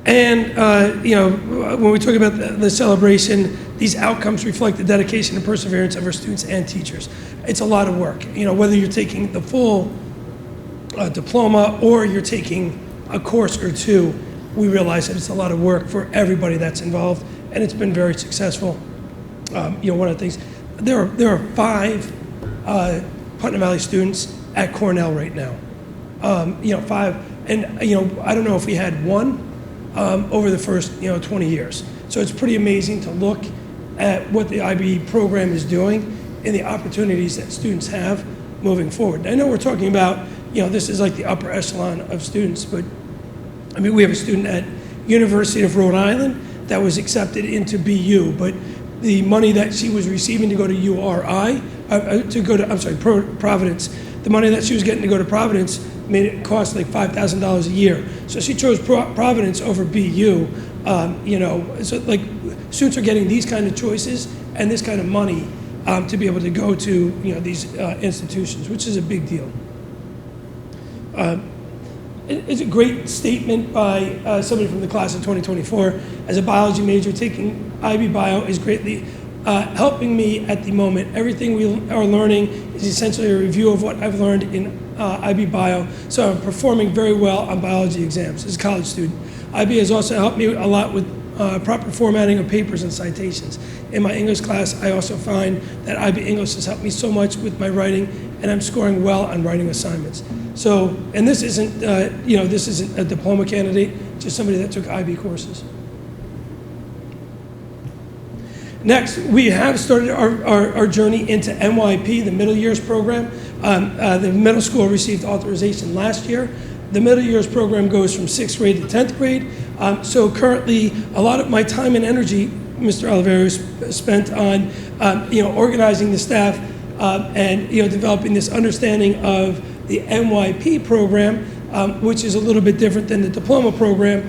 And when we talk about the celebration, these outcomes reflect the dedication and perseverance of our students and teachers. It's a lot of work. Whether you're taking the full diploma or you're taking a course or two, we realize that it's a lot of work for everybody that's involved, and it's been very successful. One of the things, there are 5 Putnam Valley students at Cornell right now. 5, and I don't know if we had one over the first 20 years. So it's pretty amazing to look at what the IB program is doing and the opportunities that students have moving forward. I know we're talking about this is like the upper echelon of students, but we have a student at University of Rhode Island that was accepted into BU, but the money that she was receiving to go to Providence, the money that she was getting to go to Providence made it cost like $5,000 a year. So she chose Providence over BU. So students are getting these kind of choices and this kind of money to be able to go to these institutions, which is a big deal. It's a great statement by somebody from the class of 2024. As a biology major, taking IB Bio is greatly helping me at the moment. Everything we are learning is essentially a review of what I've learned in IB Bio, so I'm performing very well on biology exams as a college student. IB has also helped me a lot with proper formatting of papers and citations. In my English class, I also find that IB English has helped me so much with my writing, and I'm scoring well on writing assignments. So, and this isn't, this isn't a diploma candidate, just somebody that took IB courses. Next, we have started our journey into NYP, the middle years program. The middle school received authorization last year. The middle years program goes from 6th grade to 10th grade. So currently, a lot of my time and energy, Mr. Oliveira, is spent on organizing the staff and developing this understanding of the NYP program, which is a little bit different than the diploma program.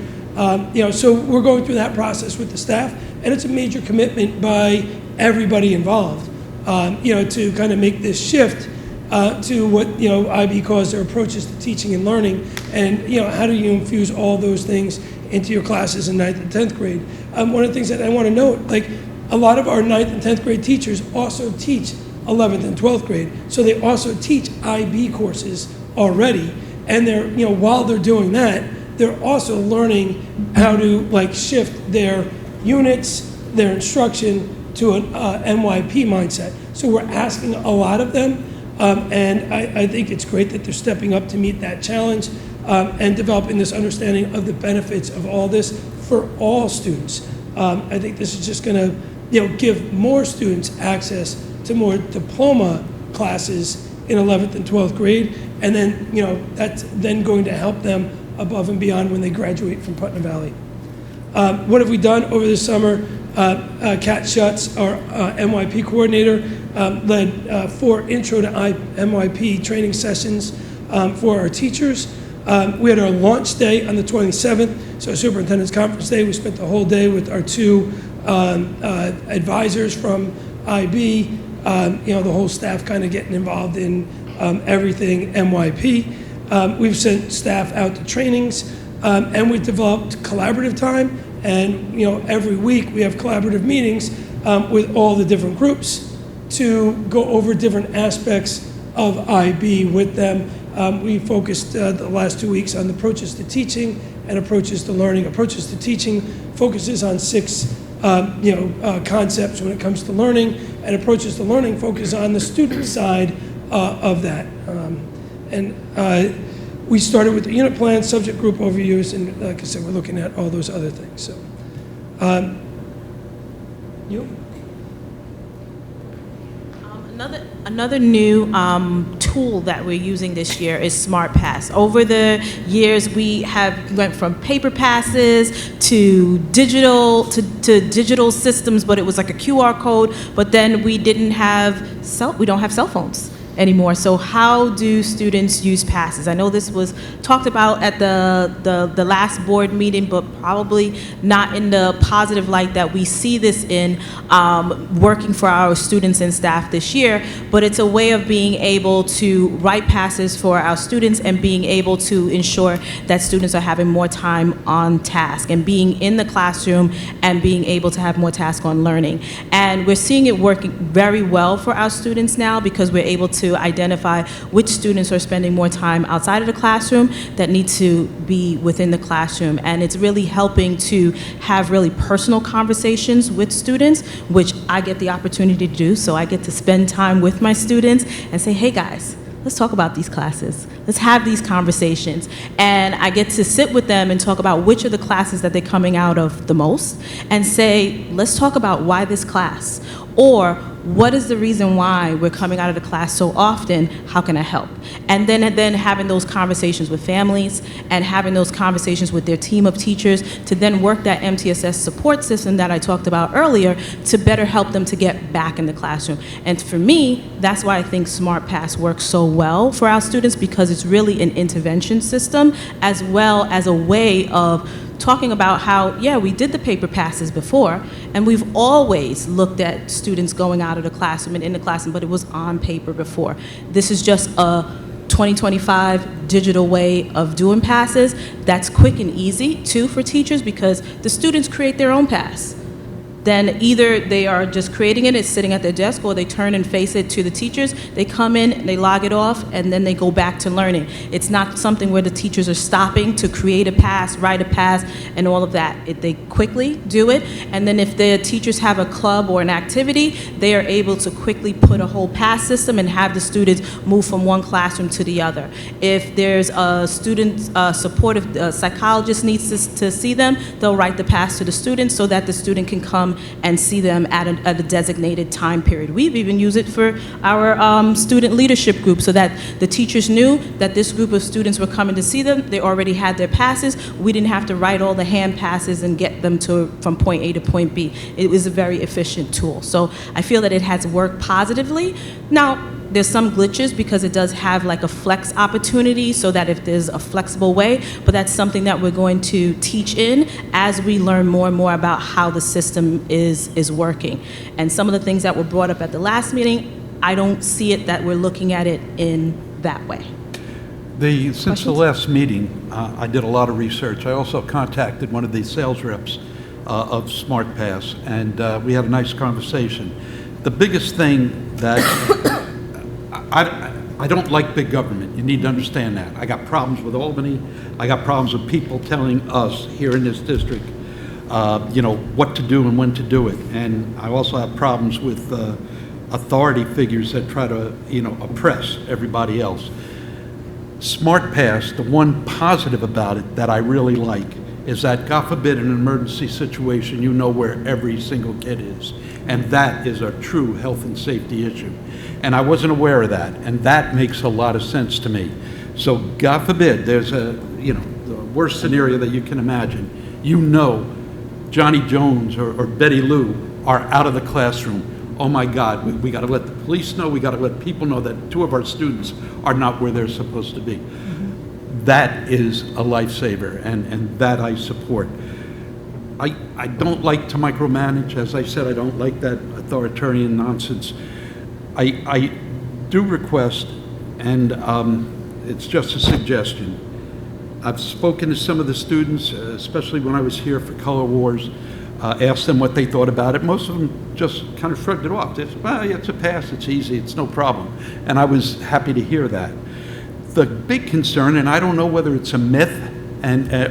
So we're going through that process with the staff, and it's a major commitment by everybody involved, to kind of make this shift to what, IB calls their approaches to teaching and learning, and, how do you infuse all those things into your classes in 9th and 10th grade. One of the things that I want to note, like, a lot of our 9th and 10th grade teachers also teach 11th and 12th grade, so they also teach IB courses already, and they're, while they're doing that, they're also learning how to, like, shift their units, their instruction to an MYP mindset. So we're asking a lot of them, and I think it's great that they're stepping up to meet that challenge and developing this understanding of the benefits of all this for all students. I think this is just going to, give more students access to more diploma classes in 11th and 12th grade, and then, that's then going to help them above and beyond when they graduate from Putnam Valley. What have we done over the summer? Kat Schutz, our MYP coordinator, led 4 intro to MYP training sessions for our teachers. We had our launch day on the 27th, so Superintendent's Conference Day. We spent the whole day with our 2 advisors from IB, the whole staff kind of getting involved in everything MYP. We've sent staff out to trainings, and we developed collaborative time. And every week we have collaborative meetings with all the different groups to go over different aspects of IB with them. We focused the last 2 weeks on approaches to teaching and approaches to learning. Approaches to teaching focuses on 6 concepts when it comes to learning, and approaches to learning focus on the student side of that. We started with the unit plan, subject group overviews, and like I said, we're looking at all those other things. So, Another new tool that we're using this year is Smart Pass. Over the years, we have went from paper passes to digital digital systems, but it was like a QR code. But then we don't have cell phones anymore. So how do students use passes? I know this was talked about at the last board meeting, but probably not in the positive light that we see this in working for our students and staff this year. But it's a way of being able to write passes for our students and being able to ensure that students are having more time on task and being in the classroom and being able to have more task on learning. And we're seeing it working very well for our students now, because we're able to identify which students are spending more time outside of the classroom that need to be within the classroom. And it's really helping to have really personal conversations with students, which I get the opportunity to do. So I get to spend time with my students and say, hey guys, let's talk about these classes. Let's have these conversations. And I get to sit with them and talk about which are the classes that they're coming out of the most, and say, let's talk about why this class, or what is the reason why we're coming out of the class so often? How can I help? And then having those conversations with families and having those conversations with their team of teachers to then work that MTSS support system that I talked about earlier to better help them to get back in the classroom. And for me, that's why I think Smart Pass works so well for our students, because it's really an intervention system as well as a way of talking about how, yeah, we did the paper passes before, and we've always looked at students going out of the classroom and in the classroom, but it was on paper before. This is just a 2025 digital way of doing passes that's quick and easy, too, for teachers, because the students create their own pass. Then either they are just creating it, it's sitting at their desk, or they turn and face it to the teachers. They come in, they log it off, and then they go back to learning. It's not something where the teachers are stopping to create a pass, write a pass, and all of that. They quickly do it, and then if the teachers have a club or an activity, they are able to quickly put a whole pass system and have the students move from one classroom to the other. If there's a student supportive psychologist needs to see them, they'll write the pass to the student so that the student can come and see them at a designated time period. We've even used it for our student leadership group, so that the teachers knew that this group of students were coming to see them. They already had their passes. We didn't have to write all the hand passes and get them from point A to point B. It was a very efficient tool. So I feel that it has worked positively. Now, there's some glitches because it does have like a flex opportunity, so that if there's a flexible way, but that's something that we're going to teach in as we learn more and more about how the system is working. And some of the things that were brought up at the last meeting, I don't see it that we're looking at it in that way. Since the last meeting, I did a lot of research. I also contacted one of the sales reps of SmartPass, and we had a nice conversation. The biggest thing that I don't like big government. You need to understand that. I got problems with Albany. I got problems with people telling us here in this district, what to do and when to do it. And I also have problems with authority figures that try to, oppress everybody else. SmartPass, the one positive about it that I really like is that, God forbid, in an emergency situation, you know where every single kid is. And that is a true health and safety issue. And I wasn't aware of that, and that makes a lot of sense to me. So, God forbid, there's the worst scenario that you can imagine. Johnny Jones or Betty Lou are out of the classroom. Oh my God, we got to let the police know, we got to let people know that 2 of our students are not where they're supposed to be. That is a lifesaver, and that I support. I don't like to micromanage. As I said, I don't like that authoritarian nonsense. I do request, and it's just a suggestion. I've spoken to some of the students, especially when I was here for Color Wars, asked them what they thought about it. Most of them just kind of shrugged it off. They said, well, yeah, it's a pass, it's easy, it's no problem. And I was happy to hear that. The big concern, and I don't know whether it's a myth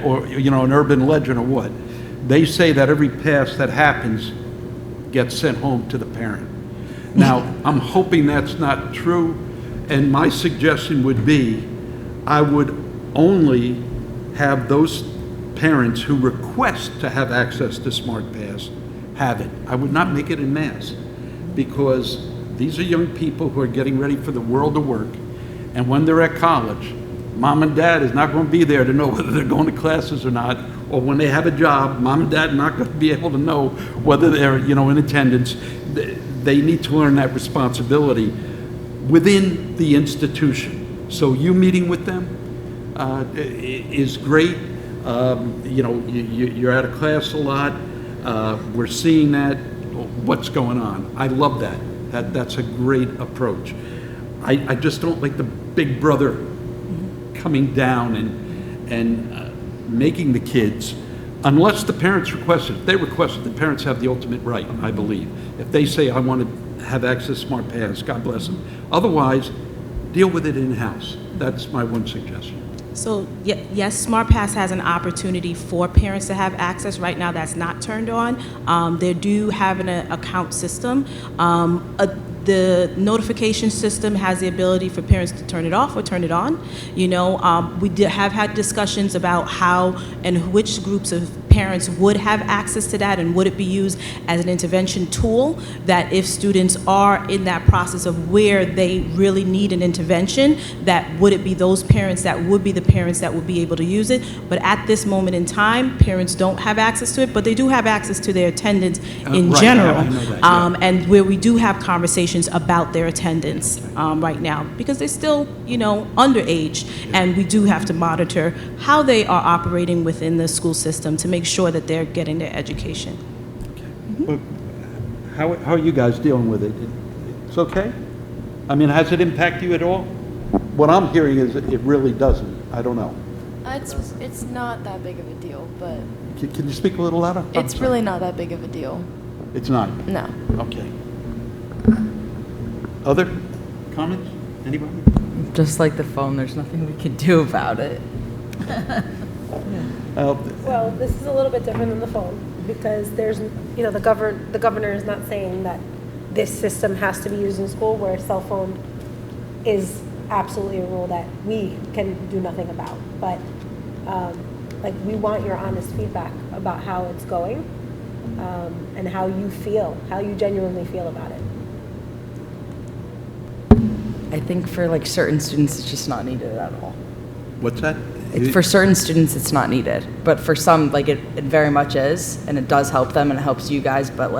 or an urban legend or what, they say that every pass that happens gets sent home to the parent. Now, I'm hoping that's not true, and my suggestion would be I would only have those parents who request to have access to SmartPass have it. I would not make it en masse, because these are young people who are getting ready for the world of work, and when they're at college, mom and dad is not going to be there to know whether they're going to classes or not, or when they have a job, mom and dad are not going to be able to know whether they're in attendance. They need to learn that responsibility within the institution. So you meeting with them is great. You're out of class a lot. We're seeing that. What's going on? I love that. That's a great approach. I just don't like the big brother coming down and making the kids, unless the parents request it. If they request it, the parents have the ultimate right, I believe. If they say, I want to have access to SmartPass, God bless them. Otherwise, deal with it in-house. That's my one suggestion. So yes, SmartPass has an opportunity for parents to have access. Right now, that's not turned on. They do have an account system. The notification system has the ability for parents to turn it off or turn it on. We have had discussions about how and which groups of parents would have access to that, and would it be used as an intervention tool, that if students are in that process of where they really need an intervention, that would it be those parents that would be the parents that would be able to use it. But at this moment in time, parents don't have access to it, but they do have access to their attendance in general. I know that, yeah. And where we do have conversations about their attendance right now, because they're still, underage, and we do have to monitor how they are operating within the school system to make sure that they're getting their education. Well, how are you guys dealing with it? It's okay? I mean, has it impacted you at all? What I'm hearing is it really doesn't. I don't know. It's not that big of a deal, but Can you speak a little louder? it's really not that big of a deal. It's not? No. Okay. Other comments? Anybody? Just like the phone, there's nothing we can do about it. Well, this is a little bit different than the phone, because there's, the governor is not saying that this system has to be used in school, where a cell phone is absolutely a rule that we can do nothing about. But we want your honest feedback about how it's going, and how you genuinely feel about it. I think for certain students, it's just not needed at all. What's that? For certain students, it's not needed, but for some, it very much is, and it does help them, and it helps you guys. But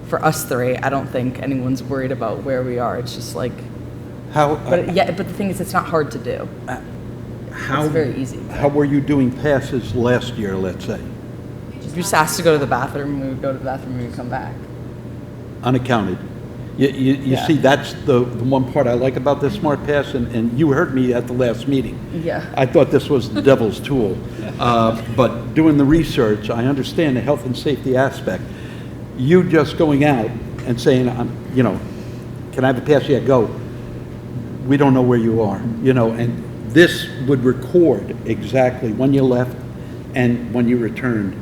for us 3, I don't think anyone's worried about where we are. It's just how. But the thing is, it's not hard to do. It's very easy. How were you doing passes last year? Let's say. You just asked to go to the bathroom. We would go to the bathroom. We would come back. Unaccounted. You see, that's the one part I like about this Smart Pass, and you heard me at the last meeting. Yeah. I thought this was the devil's tool. But doing the research, I understand the health and safety aspect. You just going out and saying, can I have a pass? Yeah, go. We don't know where you are, and this would record exactly when you left and when you returned.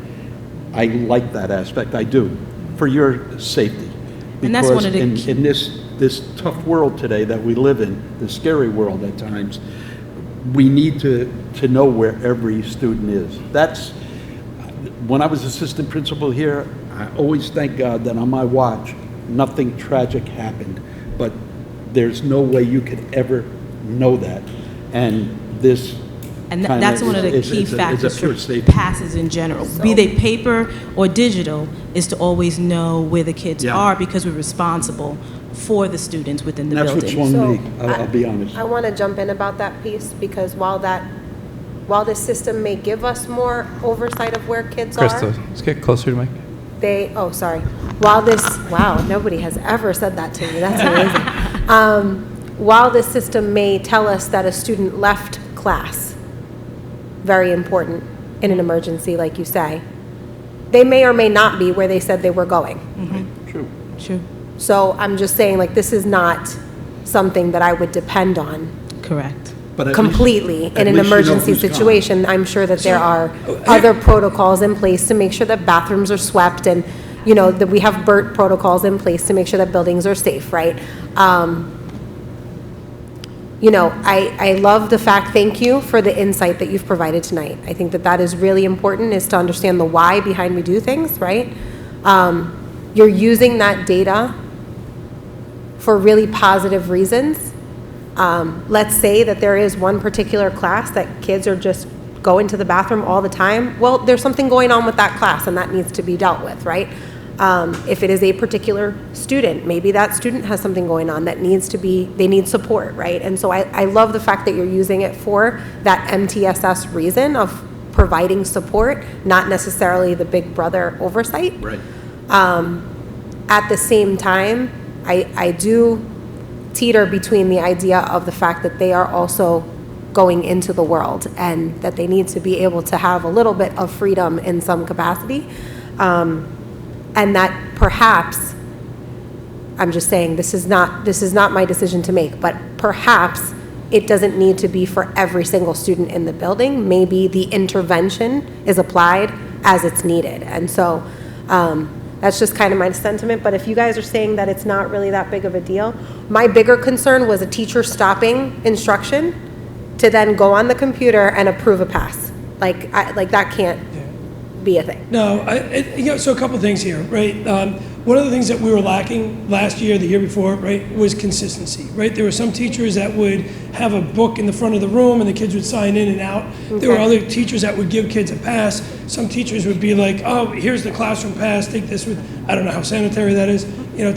I like that aspect, I do, for your safety. And that's one of the in this tough world today that we live in, the scary world at times, we need to know where every student is. That's, when I was assistant principal here, I always thank God that on my watch, nothing tragic happened. But there's no way you could ever know that. And this And that's one of the key factors for passes in general. Be they paper or digital, is to always know where the kids are, because we're responsible for the students within the building. That's what swung me, I'll be honest. I want to jump in about that piece, because while this system may give us more oversight of where kids Crystal, are, let's get closer to Mike. Wow, nobody has ever said that to me. That's amazing. While this system may tell us that a student left class, very important in an emergency, like you say, they may or may not be where they said they were going. True. So I'm just saying, like, this is not something that I would depend on. Correct. But Completely in an emergency situation. I'm sure that there are other protocols in place to make sure that bathrooms are swept, and that we have BERT protocols in place to make sure that buildings are safe, right? I love the fact, thank you for the insight that you've provided tonight. I think that is really important, is to understand the why behind we do things, right? You're using that data for really positive reasons. Let's say that there is one particular class that kids are just going to the bathroom all the time. Well, there's something going on with that class, and that needs to be dealt with, right? If it is a particular student, maybe that student has something going on that they need support, right? And so I love the fact that you're using it for that MTSS reason of providing support, not necessarily the big brother oversight. Right. At the same time, I do teeter between the idea of the fact that they are also going into the world, and that they need to be able to have a little bit of freedom in some capacity. And that perhaps, I'm just saying, this is not my decision to make, but perhaps it doesn't need to be for every single student in the building. Maybe the intervention is applied as it's needed. And so that's just kind of my sentiment. But if you guys are saying that it's not really that big of a deal, my bigger concern was a teacher stopping instruction to then go on the computer and approve a pass. Like that can't be a thing. No, so a couple things here, right? One of the things that we were lacking last year, the year before, right, was consistency, right? There were some teachers that would have a book in the front of the room and the kids would sign in and out. Okay. There were other teachers that would give kids a pass. Some teachers would be like, oh, here's the classroom pass, take this with, I don't know how sanitary that is,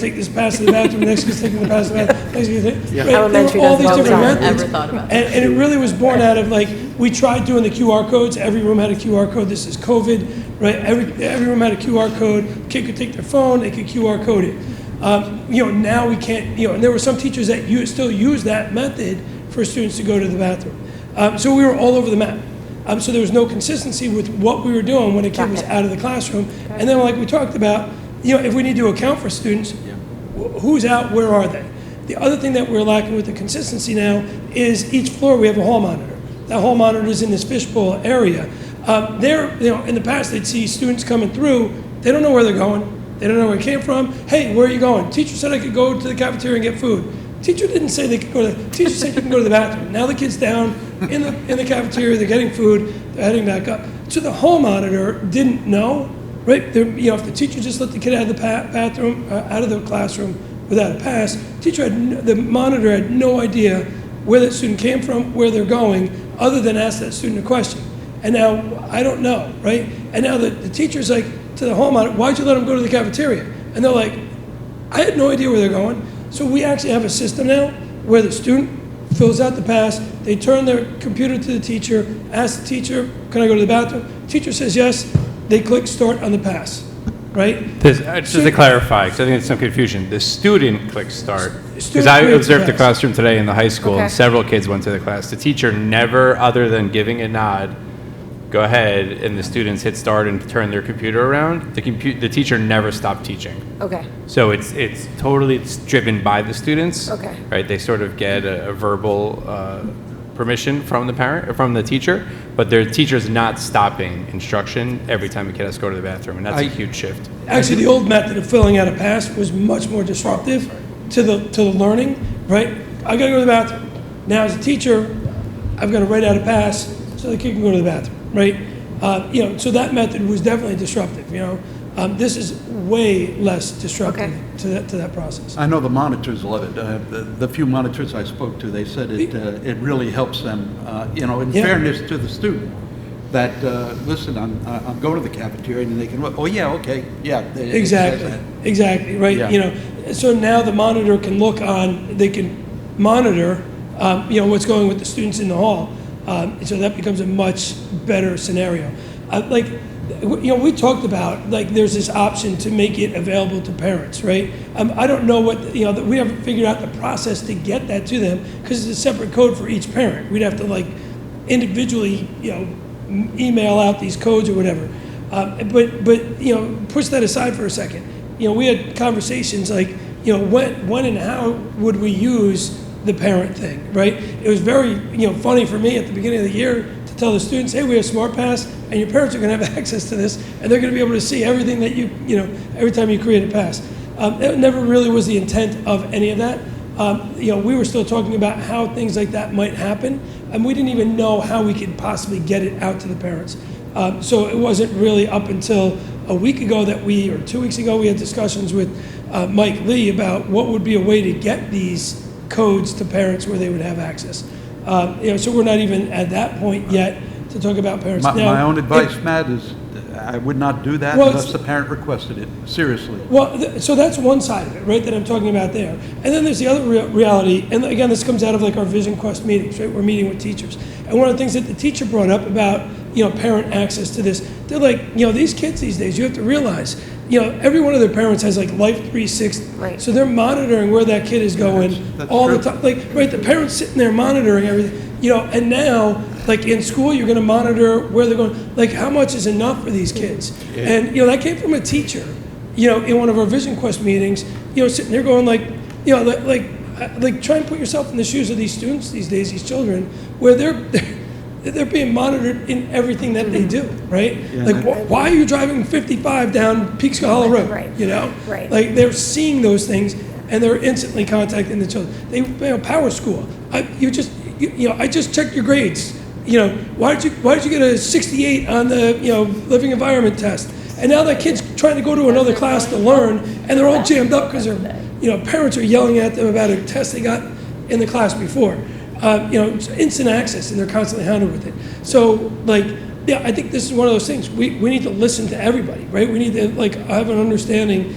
take this pass to the bathroom, the next kid's taking the pass to the bathroom, next kid's taking, right? There were all these different methods. Ever thought about And it really was born out of, like, we tried doing the QR codes. Every room had a QR code. This is COVID, right? Every room had a QR code. Kid could take their phone, they could QR code it. Now we can't, and there were some teachers that still use that method for students to go to the bathroom. So we were all over the map. So there was no consistency with what we were doing when a kid was out of the classroom. And then, like we talked about, if we need to account for students, who's out, where are they? The other thing that we're lacking with the consistency now is each floor we have a hall monitor. That hall monitor is in this fishbowl area. In the past, they'd see students coming through. They don't know where they're going. They don't know where it came from. Hey, where are you going? Teacher said I could go to the cafeteria and get food. Teacher didn't say they could go to. Teacher said you can go to the bathroom. Now the kid's down in the cafeteria. They're getting food. They're heading back up. So the hall monitor didn't know, right? If the teacher just let the kid out of the bathroom, out of the classroom without a pass, the monitor had no idea where that student came from, where they're going, other than ask that student a question. And now, I don't know, right? And now the teacher's like, to the hall monitor, why'd you let them go to the cafeteria? And they're like, I had no idea where they're going. So we actually have a system now where the student fills out the pass, they turn their computer to the teacher, ask the teacher, can I go to the bathroom? Teacher says yes, they click start on the pass. right? Just to clarify, because I think there's some confusion, the student clicks start. Because Student I clicks observed the yes. classroom today in the high school, Okay. and several kids went to the class. The teacher never, other than giving a nod, go ahead, and the students hit start and turn their computer around, the teacher never stopped teaching. Okay. So it's totally driven by the students. Okay. Right? They sort of get a verbal permission from the parent or from the teacher, but their teacher's not stopping instruction every time a kid has to go to the bathroom, and that's a huge shift. Actually, the old method of filling out a pass was much more disruptive to the learning, right? I gotta go to the bathroom. Now, as a teacher, I've got to write out a pass so the kid can go to the bathroom, right? So that method was definitely disruptive, This is way less disruptive to that process. I know the monitors love it. The few monitors I spoke to, they said it really helps them, in Yeah. fairness to the student, that, listen, I'm going to the cafeteria, and they can, oh, yeah, okay, yeah. it says that. Exactly, right? Yeah. So now the monitor can they can monitor, what's going with the students in the hall. So that becomes a much better scenario. We talked about, there's this option to make it available to parents, right? I don't know what, we haven't figured out the process to get that to them, because it's a separate code for each parent. We'd have to, individually, email out these codes or whatever. But push that aside for a second. We had conversations when and how would we use the parent thing, right? It was very, funny for me at the beginning of the year to tell the students, hey, we have SmartPass, and your parents are going to have access to this, and they're going to be able to see everything that every time you create a pass. It never really was the intent of any of that. We were still talking about how things like that might happen, and we didn't even know how we could possibly get it out to the parents. So it wasn't really up until a week ago or 2 weeks ago, we had discussions with Mike Lee about what would be a way to get these codes to parents where they would have access. So we're not even at that point yet to talk about parents. My own advice, Matt, is I would not do that unless the parent requested it, seriously. Well, so that's one side of it, right, that I'm talking about there. And then there's the other reality, and again, this comes out of our Vision Quest meetings, right? We're meeting with teachers. And one of the things that the teacher brought up about, parent access to this, they're like, these kids these days, you have to realize, every one of their parents has Life 360. Right. So they're monitoring where that kid is going that's all true. the time. Right, the parents sitting there monitoring everything, and now, in school, you're going to monitor where they're going, how much is enough for these kids? Yeah. And, that came from a teacher, in one of our Vision Quest meetings, sitting there going try and put yourself in the shoes of these students these days, these children, where they're being monitored in everything that they do, right? Why are you driving 55 down Peekskill Hollow Road? Right. Right. They're seeing those things, and they're instantly contacting the children. Power School. I just checked your grades. Why did you get a 68 on the living environment test? And now that kid's trying to go to another class to learn, and they're all jammed up because their parents are yelling at them about a test they got in the class before. It's instant access, and they're constantly hounded with it. So, I think this is one of those things. We need to listen to everybody, right? We need to have an understanding,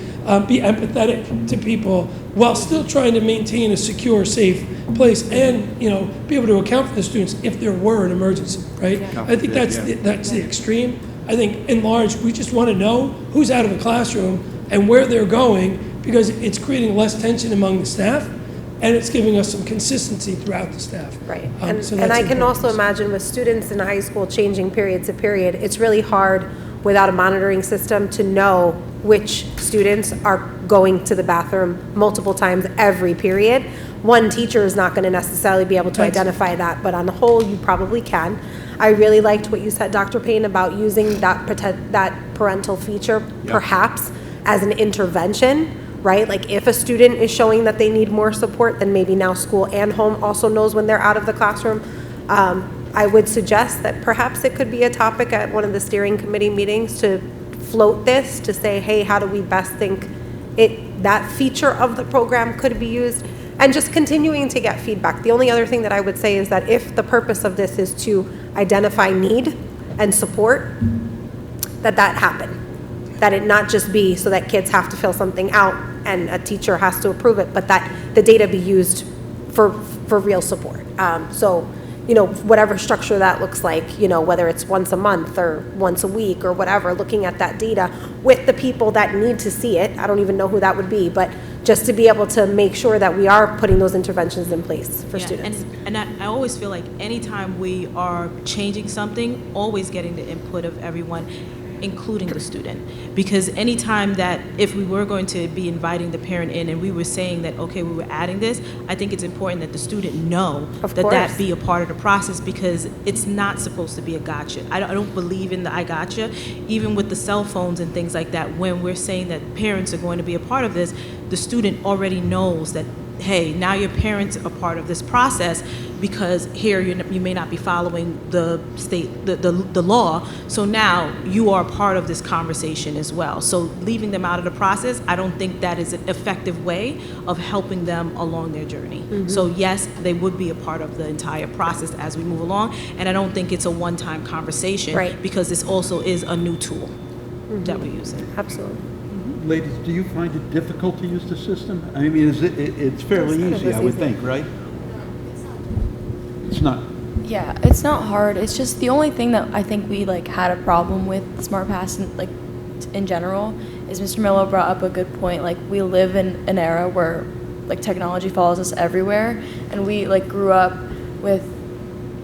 be empathetic to people while still trying to maintain a secure, safe place, and be able to account for the students if there were an emergency, right? Yeah. I think that's the extreme. I think in large, we just want to know who's out of a classroom and where they're going, because it's creating less tension among the staff, and it's giving us some consistency throughout the staff. Right. So And that's I can important. also imagine with students in high school changing period to period, it's really hard without a monitoring system to know which students are going to the bathroom multiple times every period. One teacher is not going to necessarily be able to identify that, but on the whole, you probably can. I really liked what you said, Dr. Payne, about using that parental feature perhaps as an intervention, right? If a student is showing that they need more support, then maybe now school and home also knows when they're out of the classroom. I would suggest that perhaps it could be a topic at one of the steering committee meetings to float this, to say, hey, how do we best think that feature of the program could be used, and just continuing to get feedback. The only other thing that I would say is that if the purpose of this is to identify need and support, that happen. That it not just be so that kids have to fill something out and a teacher has to approve it, but that the data be used for real support. So, whatever structure that looks like, whether it's once a month or once a week or whatever, looking at that data with the people that need to see it. I don't even know who that would be, but just to be able to make sure that we are putting those interventions in place for students. And I always feel like anytime we are changing something, always getting the input of everyone, including the student. Because anytime that, if we were going to be inviting the parent in and we were saying that, okay, we were adding this, I think it's important that the student know that be a part of the process, because it's not supposed to be a gotcha. I don't believe in the I gotcha. Even with the cell phones and things like that, when we're saying that parents are going to be a part of this, the student already knows that, hey, now your parents are part of this process, because here you may not be following the state, the law, so now you are part of this conversation as well. So leaving them out of the process, I don't think that is an effective way of helping them along their journey. So yes, they would be a part of the entire process as we move along, and I don't think it's a one-time conversation, because this also is a new tool that we're using. Absolutely. Ladies, do you find it difficult to use the system? I mean, it's fairly easy, I would think, right? It's not. Yeah, it's not hard. It's just the only thing that I think we had a problem with SmartPass in general is Mr. Miller brought up a good point. We live in an era where technology follows us everywhere, and we grew up with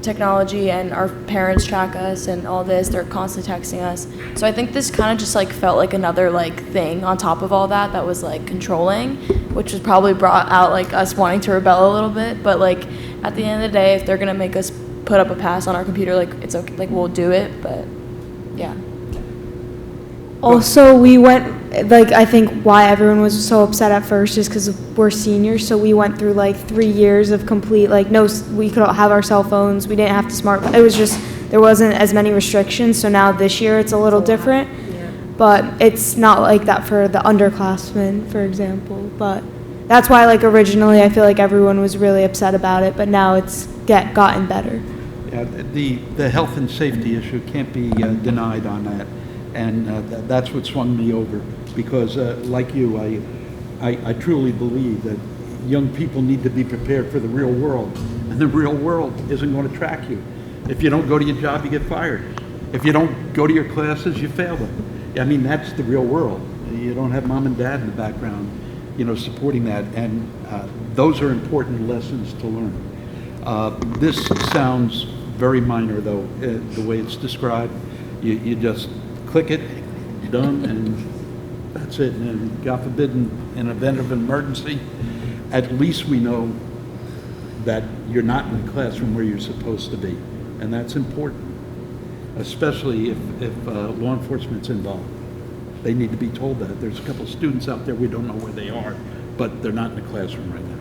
technology, and our parents track us and all this. They're constantly texting us. So I think this kind of just felt like another thing on top of all that was controlling, which was probably brought out us wanting to rebel a little bit. But at the end of the day, if they're gonna make us put up a pass on our computer, it's okay, we'll do it. But yeah. Also, we went, I think why everyone was so upset at first is because we're seniors, so we went through 3 years of complete, no, we could have our cell phones, we didn't have to it was just, there wasn't as many restrictions, so now this year it's a little different, but it's not like that for the underclassmen, for example, but that's why, originally, I feel like everyone was really upset about it, but now it's gotten better. Yeah, the health and safety issue can't be denied on that. And that's what swung me over, because like you, I truly believe that young people need to be prepared for the real world, and the real world isn't going to track you. If you don't go to your job, you get fired. If you don't go to your classes, you fail them. I mean, that's the real world. You don't have mom and dad in the background, supporting that, and those are important lessons to learn. This sounds very minor, though, the way it's described. You just click it, done, and that's it. And God forbid, in an event of emergency, at least we know that you're not in the classroom where you're supposed to be. And that's important, especially if law enforcement's involved. They need to be told that. There's a couple of students out there, we don't know where they are, but they're not in the classroom right now.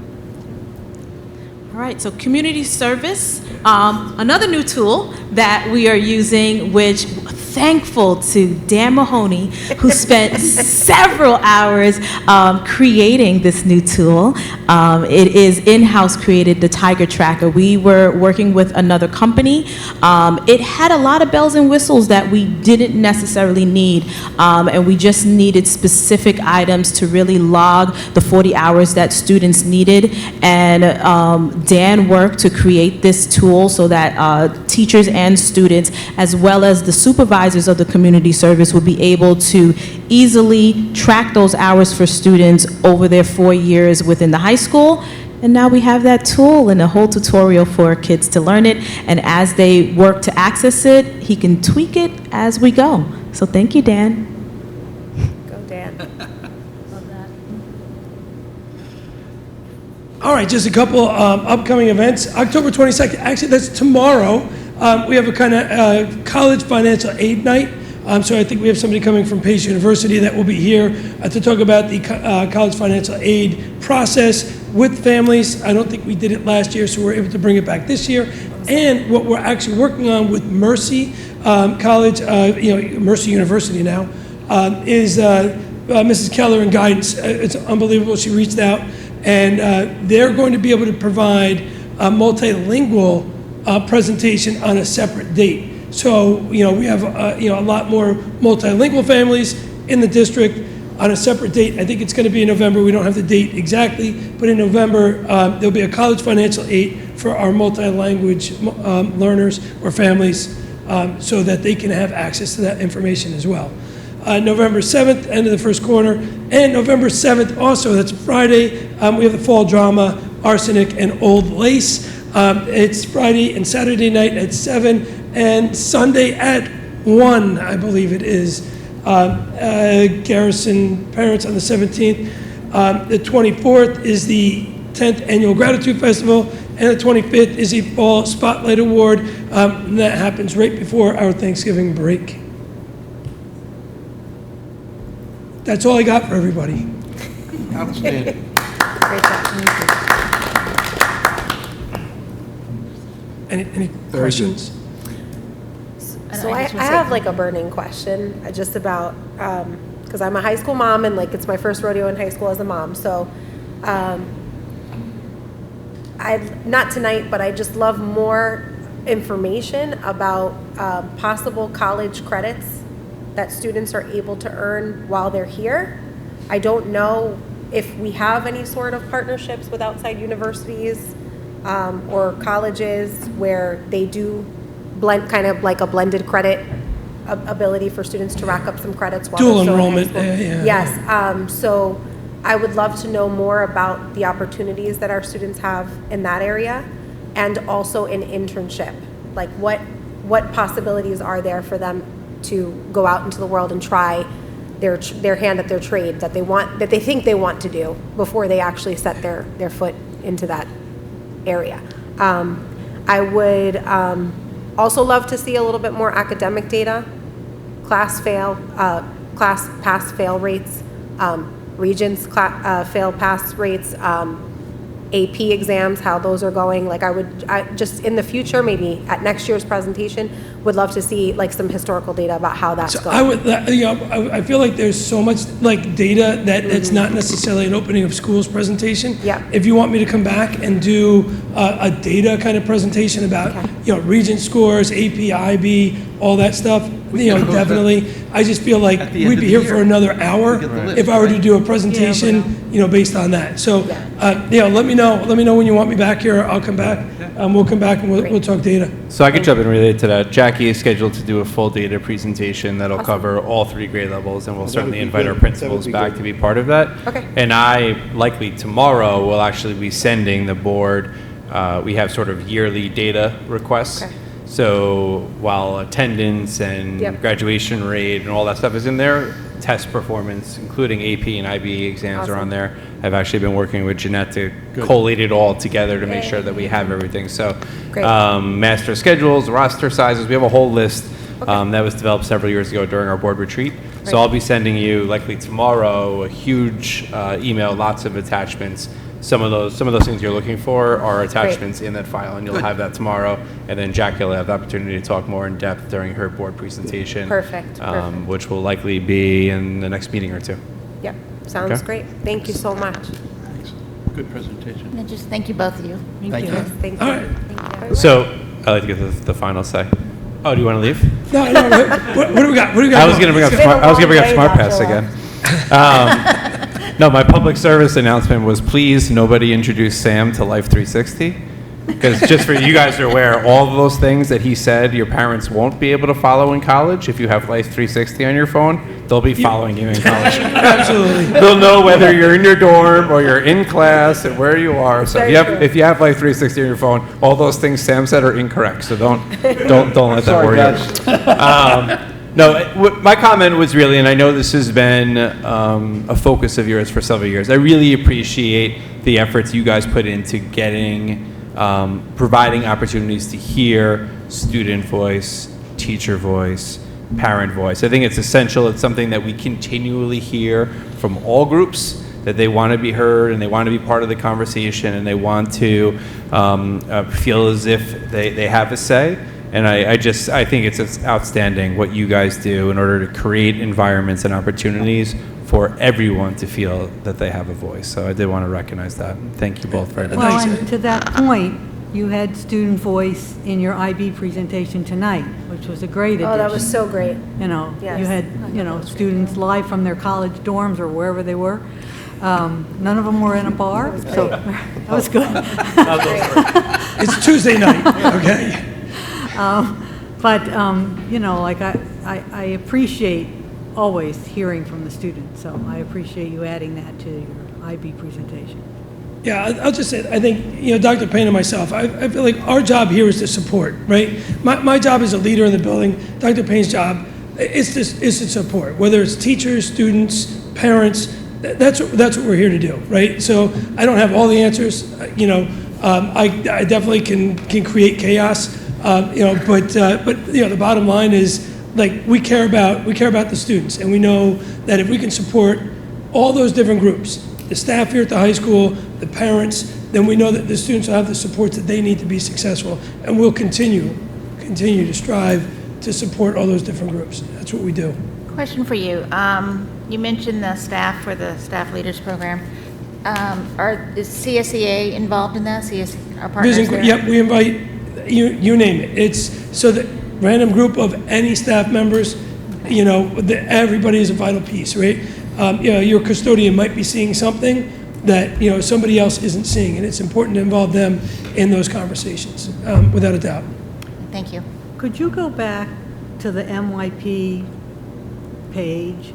All right, so community service, another new tool that we are using, which thankful to Dan Mahoney, who spent several hours creating this new tool. It is in-house created, the Tiger Tracker. We were working with another company. It had a lot of bells and whistles that we didn't necessarily need, and we just needed specific items to really log the 40 hours that students needed. And Dan worked to create this tool so that teachers and students, as well as the supervisors of the community service, would be able to easily track those hours for students over their 4 years within the high school. And now we have that tool and a whole tutorial for kids to learn it. And as they work to access it, he can tweak it as we go. So thank you, Dan. Go, Dan. All right, just a couple upcoming events. October 22nd, actually that's tomorrow. We have a kind of college financial aid night. So I think we have somebody coming from Pace University that will be here to talk about the college financial aid process with families. I don't think we did it last year, so we're able to bring it back this year. And what we're actually working on with Mercy College, Mercy University now, is Mrs. Keller and guidance. It's unbelievable. She reached out, and they're going to be able to provide a multilingual presentation on a separate date. So, we have, a lot more multilingual families in the district on a separate date. I think it's going to be in November. We don't have the date exactly, but in November, there'll be a college financial aid for our multi-language learners or families so that they can have access to that information as well. November 7th, end of the first quarter, and November 7th also, that's Friday, we have the fall drama, Arsenic and Old Lace. It's Friday and Saturday night at 7, and Sunday at 1, I believe it is. Garrison Parents on the 17th. The 24th is the 10th Annual Gratitude Festival, and the 25th is the Fall Spotlight Award. And that happens right before our Thanksgiving break. That's all I got for everybody. Outstanding. Great job. Any questions? So I have like a burning question just about, because I'm a high school mom and like it's my first rodeo in high school as a mom. So not tonight, but I just love more information about possible college credits that students are able to earn while they're here. I don't know if we have any sort of partnerships with outside universities or colleges where they do blend, kind of like a blended credit ability for students to rack up some credits while Dual they're still in high enrollment, school. yeah. Yes, so I would love to know more about the opportunities that our students have in that area, and also an internship. Like what possibilities are there for them to go out into the world and try their hand at their trade that they think they want to do before they actually set their foot into that area. I would also love to see a little bit more academic data, class pass fail rates, Regents fail pass rates, AP exams, how those are going. Like I just in the future, maybe at next year's presentation, would love to see like some historical data about how that's going. I would, I feel like there's so much like data that it's not necessarily an opening of schools presentation. Yeah. If you want me to come back and do a data kind of presentation about, Regent scores, AP, IB, all that stuff, definitely. I just feel like we'd be here for another hour if I were to do a presentation, based on that. So, let me know when you want me back here. I'll come back. We'll come back and we'll talk data. So I could jump in related to that. Jackie is scheduled to do a full data presentation that'll cover all 3 grade levels, and we'll certainly invite our principals back to be part of that. Okay. And I, likely tomorrow, will actually be sending the board, we have sort of yearly data requests. Okay. So while attendance and graduation rate and all that stuff is in there, test performance, including AP and IB exams are on there. I've actually been working with Jeanette to collate it all together to make sure that we have everything. So master schedules, roster sizes, we have a whole list that was developed several years ago during our board retreat. So I'll be sending you, likely tomorrow, a huge email, lots of attachments. Some of those things you're looking for are attachments in that file, and you'll have that tomorrow. And then Jackie will have the opportunity to talk more in depth during her board presentation. Perfect. Which will likely be in the next meeting or 2. Yep, sounds great. Thank you so much. Thanks. Good presentation. And just thank you, both of you. Thank you. Thank you. All right. Thank you. So I like to get the final say. Oh, do you want to leave? No. What do we got? I was going to bring up Smart Pass again. No, my public service announcement was, please nobody introduce Sam to Life 360. Because just for you guys are aware, all of those things that he said your parents won't be able to follow in college, if you have Life 360 on your phone, they'll be following you in college. Absolutely. They'll know whether you're in your dorm or you're in class and where you are. So if you have Life 360 on your phone, all those things Sam said are incorrect. So don't let that worry you. No, my comment was really, and I know this has been a focus of yours for several years, I really appreciate the efforts you guys put into getting, providing opportunities to hear student voice, teacher voice, parent voice. I think it's essential. It's something that we continually hear from all groups, that they want to be heard and they want to be part of the conversation and they want to feel as if they have a say. And I think it's outstanding what you guys do in order to create environments and opportunities for everyone to feel that they have a voice. So I did want to recognize that. Thank you both very much. Well, and to that point, you had student voice in your IB presentation tonight, which was a great addition. Oh, that was so great. You Yes. had, students live from their college dorms or wherever they were. None of them were in a bar, so that was good. It's Tuesday night, okay? But, you know, like I appreciate always hearing from the students, so I appreciate you adding that to your IB presentation. Yeah, I'll just say, I think, you know, Dr. Payne and myself, I feel like our job here is to support, right? My job as a leader in the building, Dr. Payne's job is to support, whether it's teachers, students, parents, that's what we're here to do, right? So I don't have all the answers, you know, I definitely can create chaos, you know, but you know, the bottom line is, like, we care about the students, and we know that if we can support all those different groups, the staff here at the high school, the parents, then we know that the students will have the supports that they need to be successful, and we'll continue to strive to support all those different groups. That's what we do. Question for you. You mentioned the staff for the Staff Leaders Program. Is CSEA involved in that? Our partners there? Yep, we invite you name it. It's so that random group of any staff members, you know, everybody is a vital piece, right? You know, your custodian might be seeing something that, you know, somebody else isn't seeing, and it's important to involve them in those conversations, without a doubt. Thank you. Could you go back to the MYP page?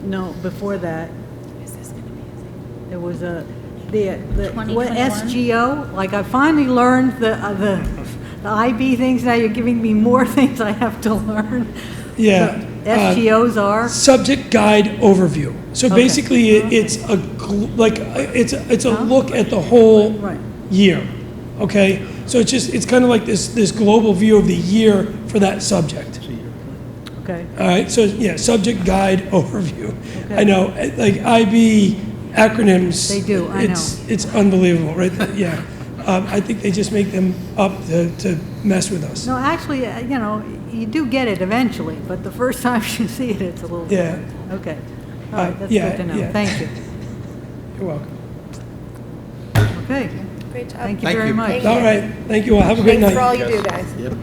No, before that. There was the what, 2021? SGO? Like, I finally learned the IB things. Now you're giving me more things I have to learn. Yeah. So SGOs are? Subject Guide Overview. So Okay. basically, it's a look at the whole year. Okay, so it's kind of like this global view of the year for that subject. Okay. All right, so yeah, Subject Guide Overview. Okay. I know, like IB acronyms. They do, I know. It's unbelievable, right? Yeah. I think they just make them up to mess with us. No, actually, you know, you do get it eventually, but the first time you see it, it's a little Yeah. different. Okay. All right, that's yeah, good to know. yeah. Thank you. You're welcome. Okay. Great job. Thank you very much. All right, thank you all. Have a great night. Thanks for all you do, guys. Yep.